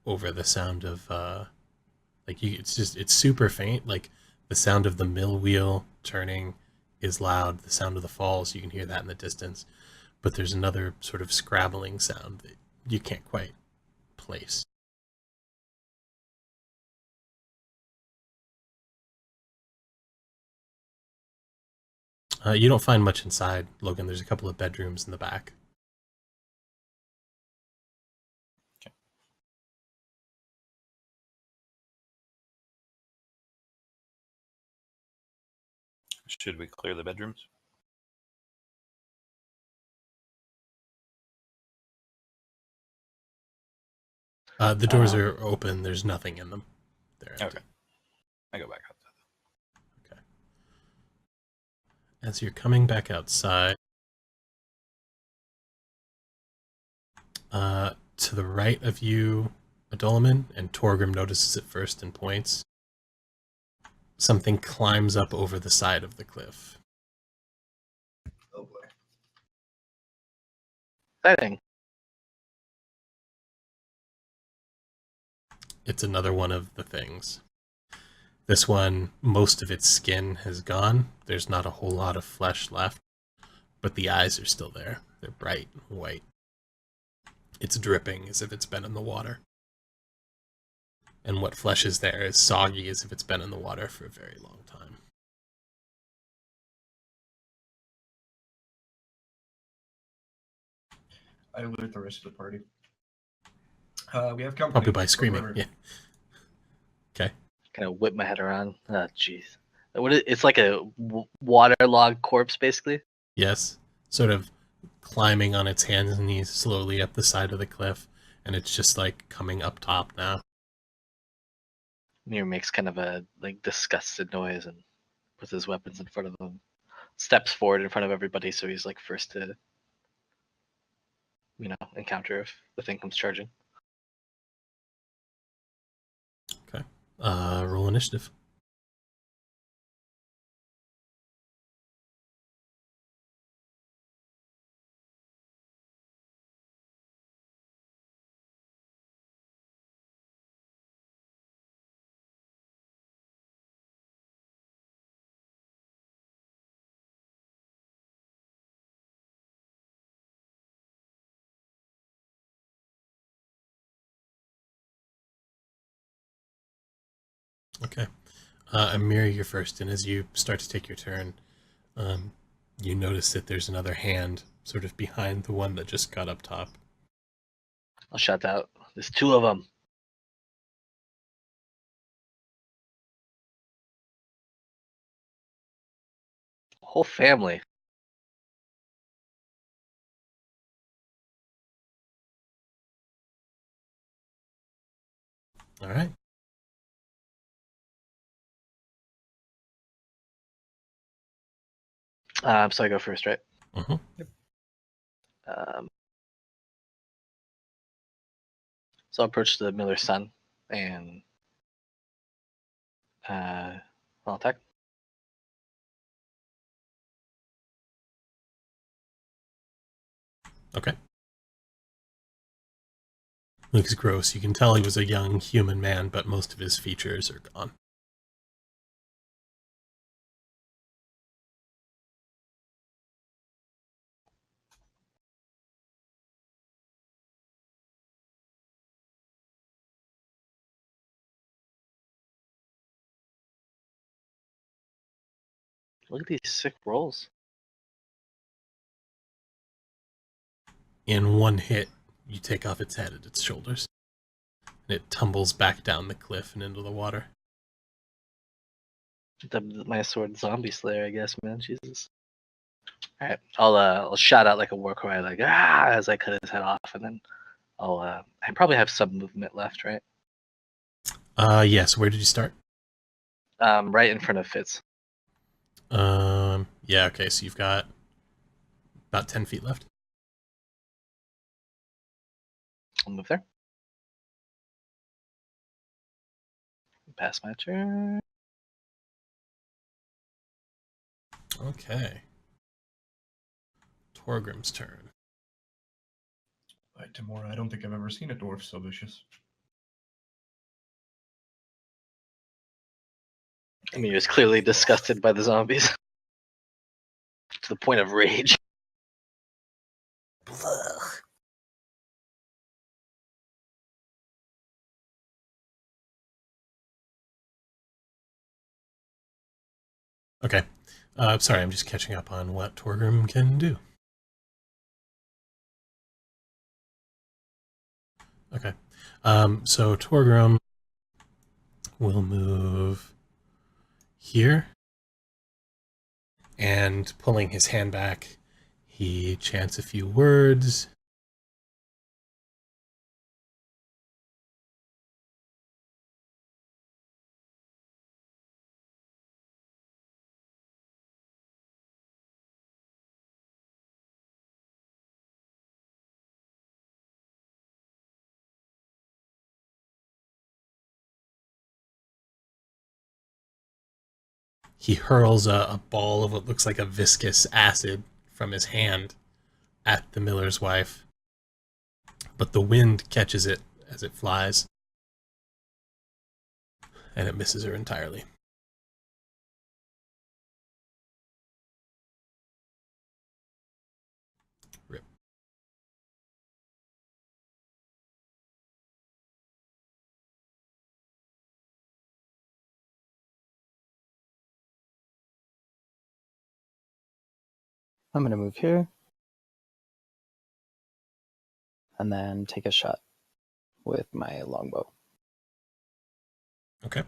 over the sound of, it's super faint. Like the sound of the mill wheel turning is loud. The sound of the falls, you can hear that in the distance. But there's another sort of scrabbling sound that you can't quite place. You don't find much inside, Logan. There's a couple of bedrooms in the back. Should we clear the bedrooms? The doors are open. There's nothing in them. They're empty. Okay. I go back outside. Okay. As you're coming back outside, to the right of you, Adolaman, and Torgrim notices it first and points. Something climbs up over the side of the cliff. Oh boy. Exciting. It's another one of the things. This one, most of its skin has gone. There's not a whole lot of flesh left, but the eyes are still there. They're bright and white. It's dripping as if it's been in the water. And what flesh is there is soggy as if it's been in the water for a very long time. I alert the rest of the party. We have company. Probably by screaming. Whoever. Yeah. Okay. Kind of whip my head around. Oh, jeez. It's like a waterlogged corpse, basically. Yes. Sort of climbing on its hands and knees slowly up the side of the cliff, and it's just like coming up top now. Mir makes kind of a like disgusted noise and puts his weapons in front of him. Steps forward in front of everybody, so he's like first to, encounter if the thing comes charging. Okay. Roll initiative. Okay. Amir, you're first, and as you start to take your turn, you notice that there's another hand sort of behind the one that just got up top. I'll shout out. There's two of them. Whole family. All right. So I go first, right? Mm-hmm. So I'll approach the miller's son and I'll attack. Okay. Looks gross. You can tell he was a young human man, but most of his features are gone. Look at these sick rolls. In one hit, you take off its head at its shoulders, and it tumbles back down the cliff and into the water. My sword zombie slayer, I guess, man. Jesus. All right, I'll shout out like a war cry, like ah, as I cut his head off, and then I probably have some movement left, right? Yes. Where did you start? Right in front of Fitz. Yeah. Okay. So you've got about 10 feet left. I'll move there. Pass my turn. Okay. Torgrim's turn. By Tamora, I don't think I've ever seen a dwarf so vicious. I mean, he was clearly disgusted by the zombies to the point of rage. Okay. Sorry, I'm just catching up on what Torgrim can do. Okay. So Torgrim will move here. And pulling his hand back, he chants a few words. He hurls a ball of what looks like a viscous acid from his hand at the miller's wife, but the wind catches it as it flies, and it misses her entirely. Rip. I'm going to move here. And then take a shot with my longbow. Okay.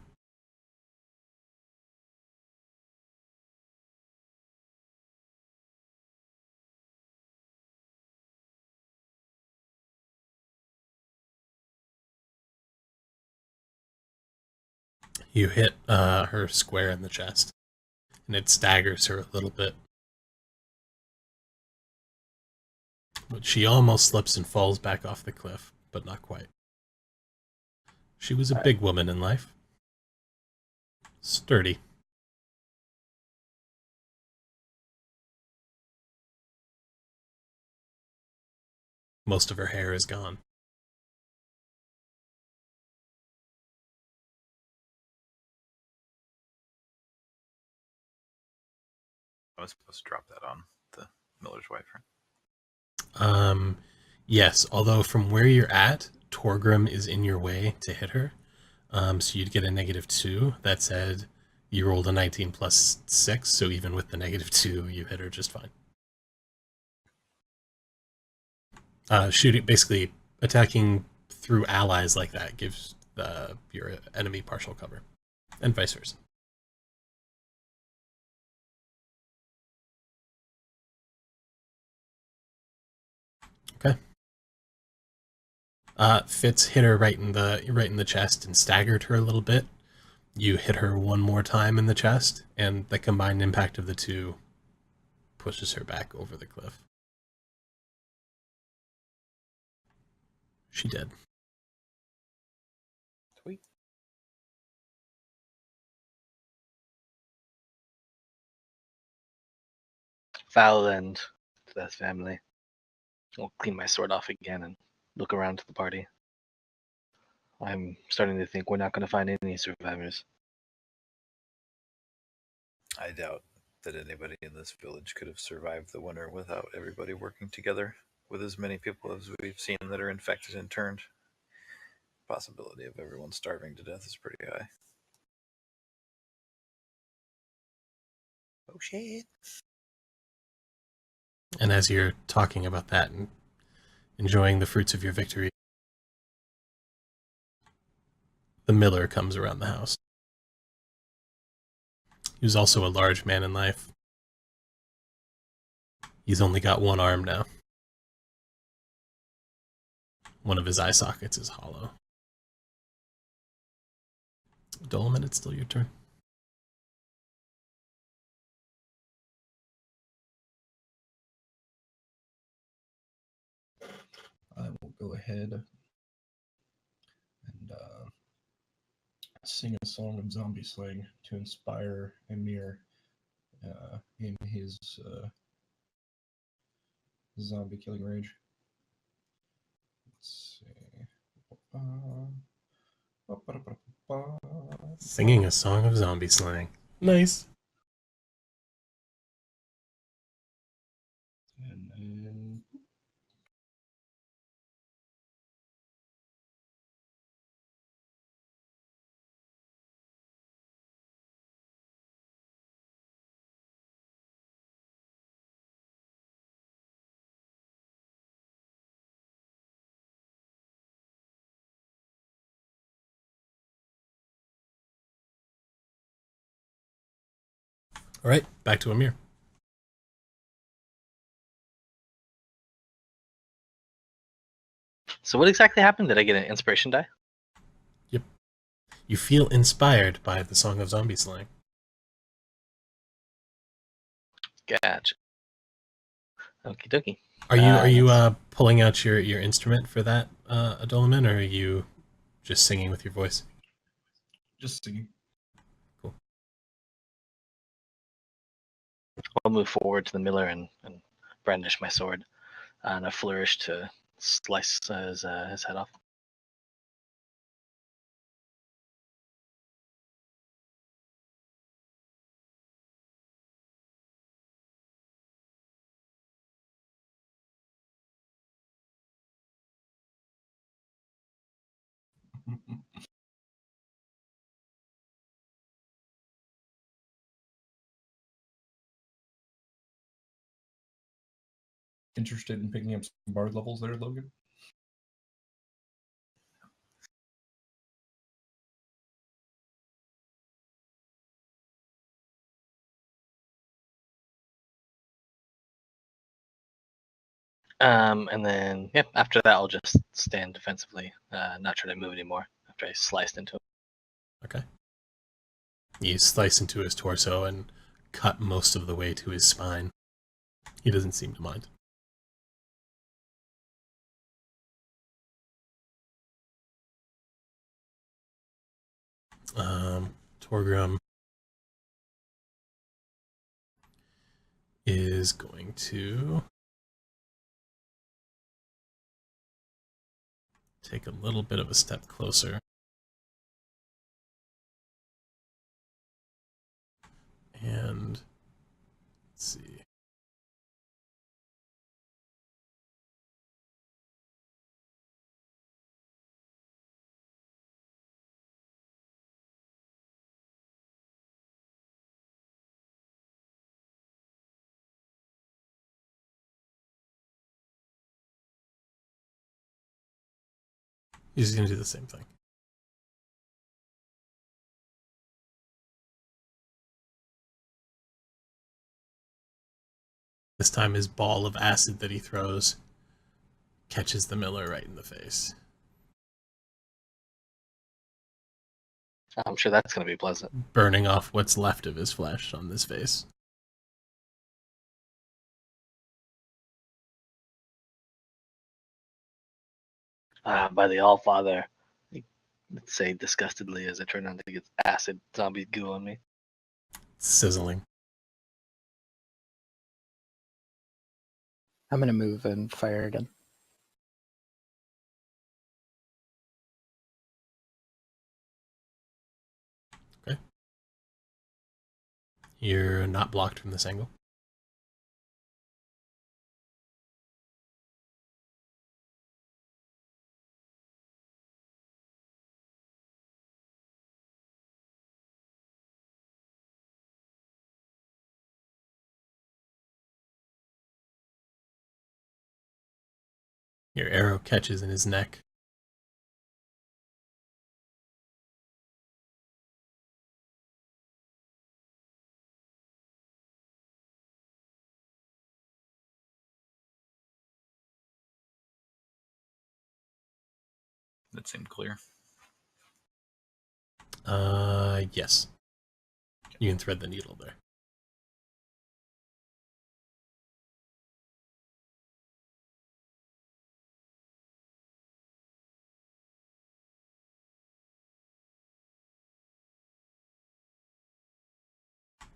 You hit her square in the chest, and it staggers her a little bit. But she almost slips and falls back off the cliff, but not quite. She was a big woman in life. Sturdy. Most of her hair is gone. I was supposed to drop that on the miller's wife, right? Yes, although from where you're at, Torgrim is in your way to hit her. So you'd get a -2. That said, you rolled a 19 plus 6, so even with the -2, you hit her just fine. Shooting, basically, attacking through allies like that gives your enemy partial cover, and vice versa. Okay. Fitz hit her right in the chest and staggered her a little bit. You hit her one more time in the chest, and the combined impact of the two pushes her back over the cliff. She dead. Sweet. Foul end to that family. I'll clean my sword off again and look around to the party. I'm starting to think we're not going to find any survivors. I doubt that anybody in this village could have survived the winter without everybody working together. With as many people as we've seen that are infected and turned, possibility of everyone starving to death is pretty high. Oh shit. And as you're talking about that and enjoying the fruits of your victory, the miller comes around the house. who's also a large man in life. He's only got one arm now. One of his eye sockets is hollow. Dolomite, it's still your turn. I will go ahead and sing a song of zombie slaying to inspire Emir in his zombie killing rage. Let's see. Singing a song of zombie slaying. Nice. And then All right, back to Amir. So what exactly happened? Did I get an inspiration die? Yep. You feel inspired by the song of zombie slaying. Gotcha. Okie dokie. Are you pulling out your instrument for that, Adolaman, or are you just singing with your voice? just singing. Cool. I'll move forward to the miller and brandish my sword and a flourish to slice his head off. Interested in picking up some bard levels there, Logan? And then, yeah, after that, I'll just stand defensively, not try to move anymore after I sliced into him. Okay. You slice into his torso and cut most of the way to his spine. He doesn't seem to mind. Torgrim is going to take a little bit of a step closer. And let's see. He's going to do the same thing. This time his ball of acid that he throws catches the miller right in the face. I'm sure that's going to be pleasant. Burning off what's left of his flesh on this face. By the Allfather, let's say disgustedly as I turn on to get acid zombie goo on me. Sizzling. I'm going to move and fire again. Okay. You're not blocked from this angle. Your arrow catches in his neck. That seemed clear. Yes. You can thread the needle there.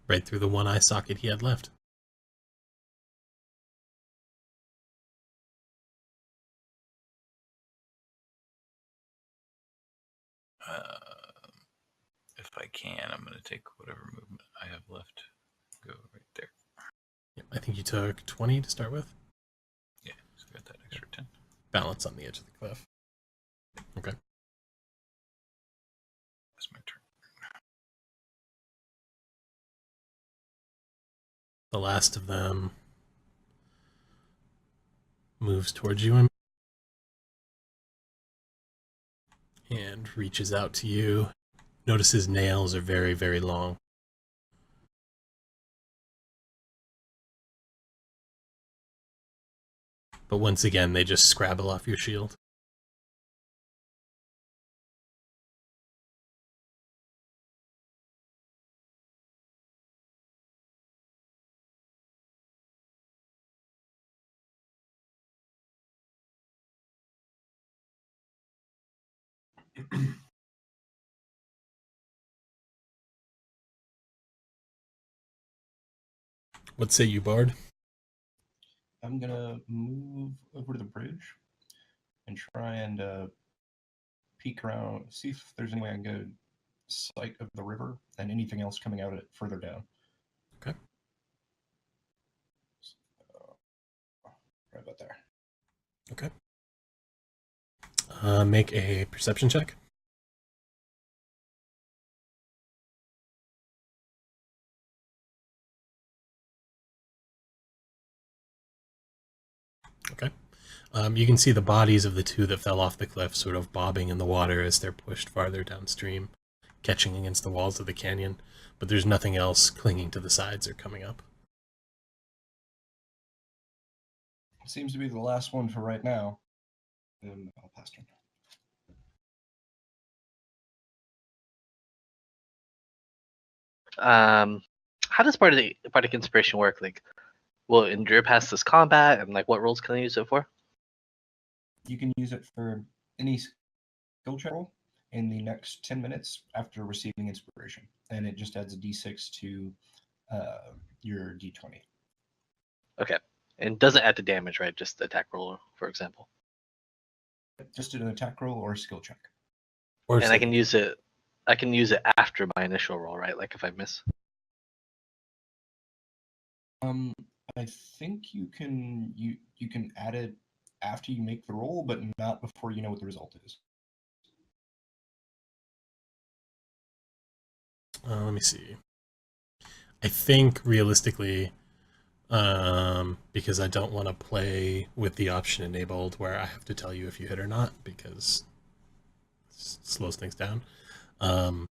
Right through the one eye socket he had left. If I can, I'm going to take whatever movement I have left. Go right there. Yep, I think you took 20 to start with. Yeah, so I got that extra 10. Balance on the edge of the cliff. Okay. That's my turn. The last of them moves towards you and reaches out to you. Notice his nails are very, very long. But once again, they just scrabble off your shield. What say you, Bard? I'm gonna move over to the bridge and try and peek around, see if there's any way I can get sight of the river and anything else coming out of it further down. Okay. Right about there. Okay. Make a perception check. Okay. You can see the bodies of the two that fell off the cliff sort of bobbing in the water as they're pushed farther downstream, catching against the walls of the canyon, but there's nothing else clinging to the sides or coming up. Seems to be the last one for right now. I'll pass turn. How does bardic inspiration work? Like, will it endure past this combat, and like, what roles can I use it for? You can use it for any skill check roll in the next 10 minutes after receiving inspiration, and it just adds a d6 to your d20. Okay, and doesn't add to damage, right? Just attack roll, for example. Just an attack roll or a skill check. Or And I can use it. I can use it after my initial roll, right? Like if I miss. I think you can add it after you make the roll, but not before you know what the result is. Let me see. I think realistically, because I don't want to play with the option enabled where I have to tell you if you hit or not, because it slows things down. I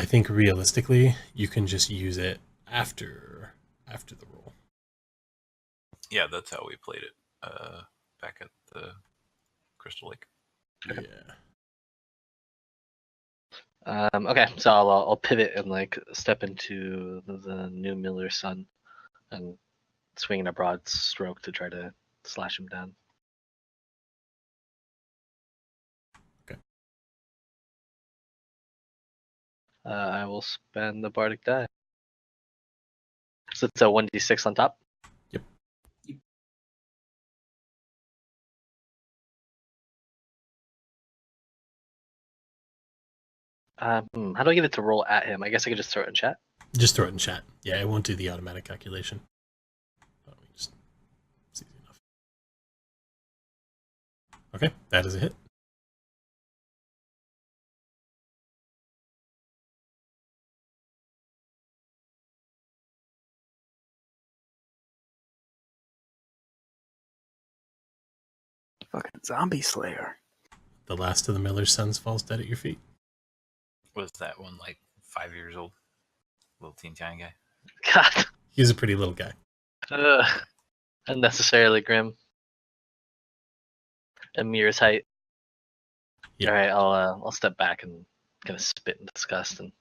think realistically, you can just use it after the roll. Yeah, that's how we played it back at the Crystal Lake. Yeah. Okay, so I'll pivot and like step into the new Miller's son, and swinging a broad stroke to try to slash him down. Okay. I will spend the bardic die. So it's a 1d6 on top. Yep. How do I get it to roll at him? I guess I could just throw it in chat. Just throw it in chat. Yeah, it won't do the automatic calculation. It's easy enough. Okay, that is a hit. Fucking zombie slayer. The last of the Miller's sons falls dead at your feet. Was that one like 5 years old? Little teen tiny guy? God. He's a pretty little guy. Unnecessarily grim. Amir's height. Yeah. All right, I'll step back and kind of spit in disgust and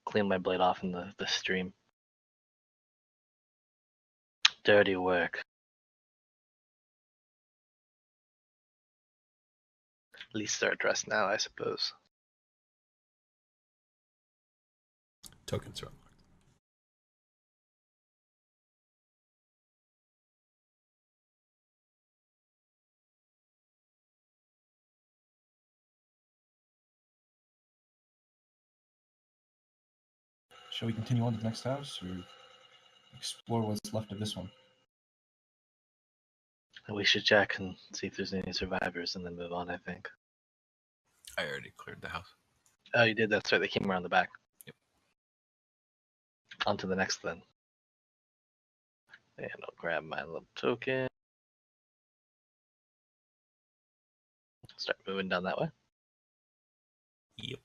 clean my blade off in the stream. Dirty work. At least they're addressed now, I suppose. Tokens are unlocked. Shall we continue on to the next house or explore what's left of this one? We should check and see if there's any survivors and then move on, I think. I already cleared the house. Oh, you did? That's right. They came around the back. Yep. On to the next then. And I'll grab my little token. Start moving down that way. Yep.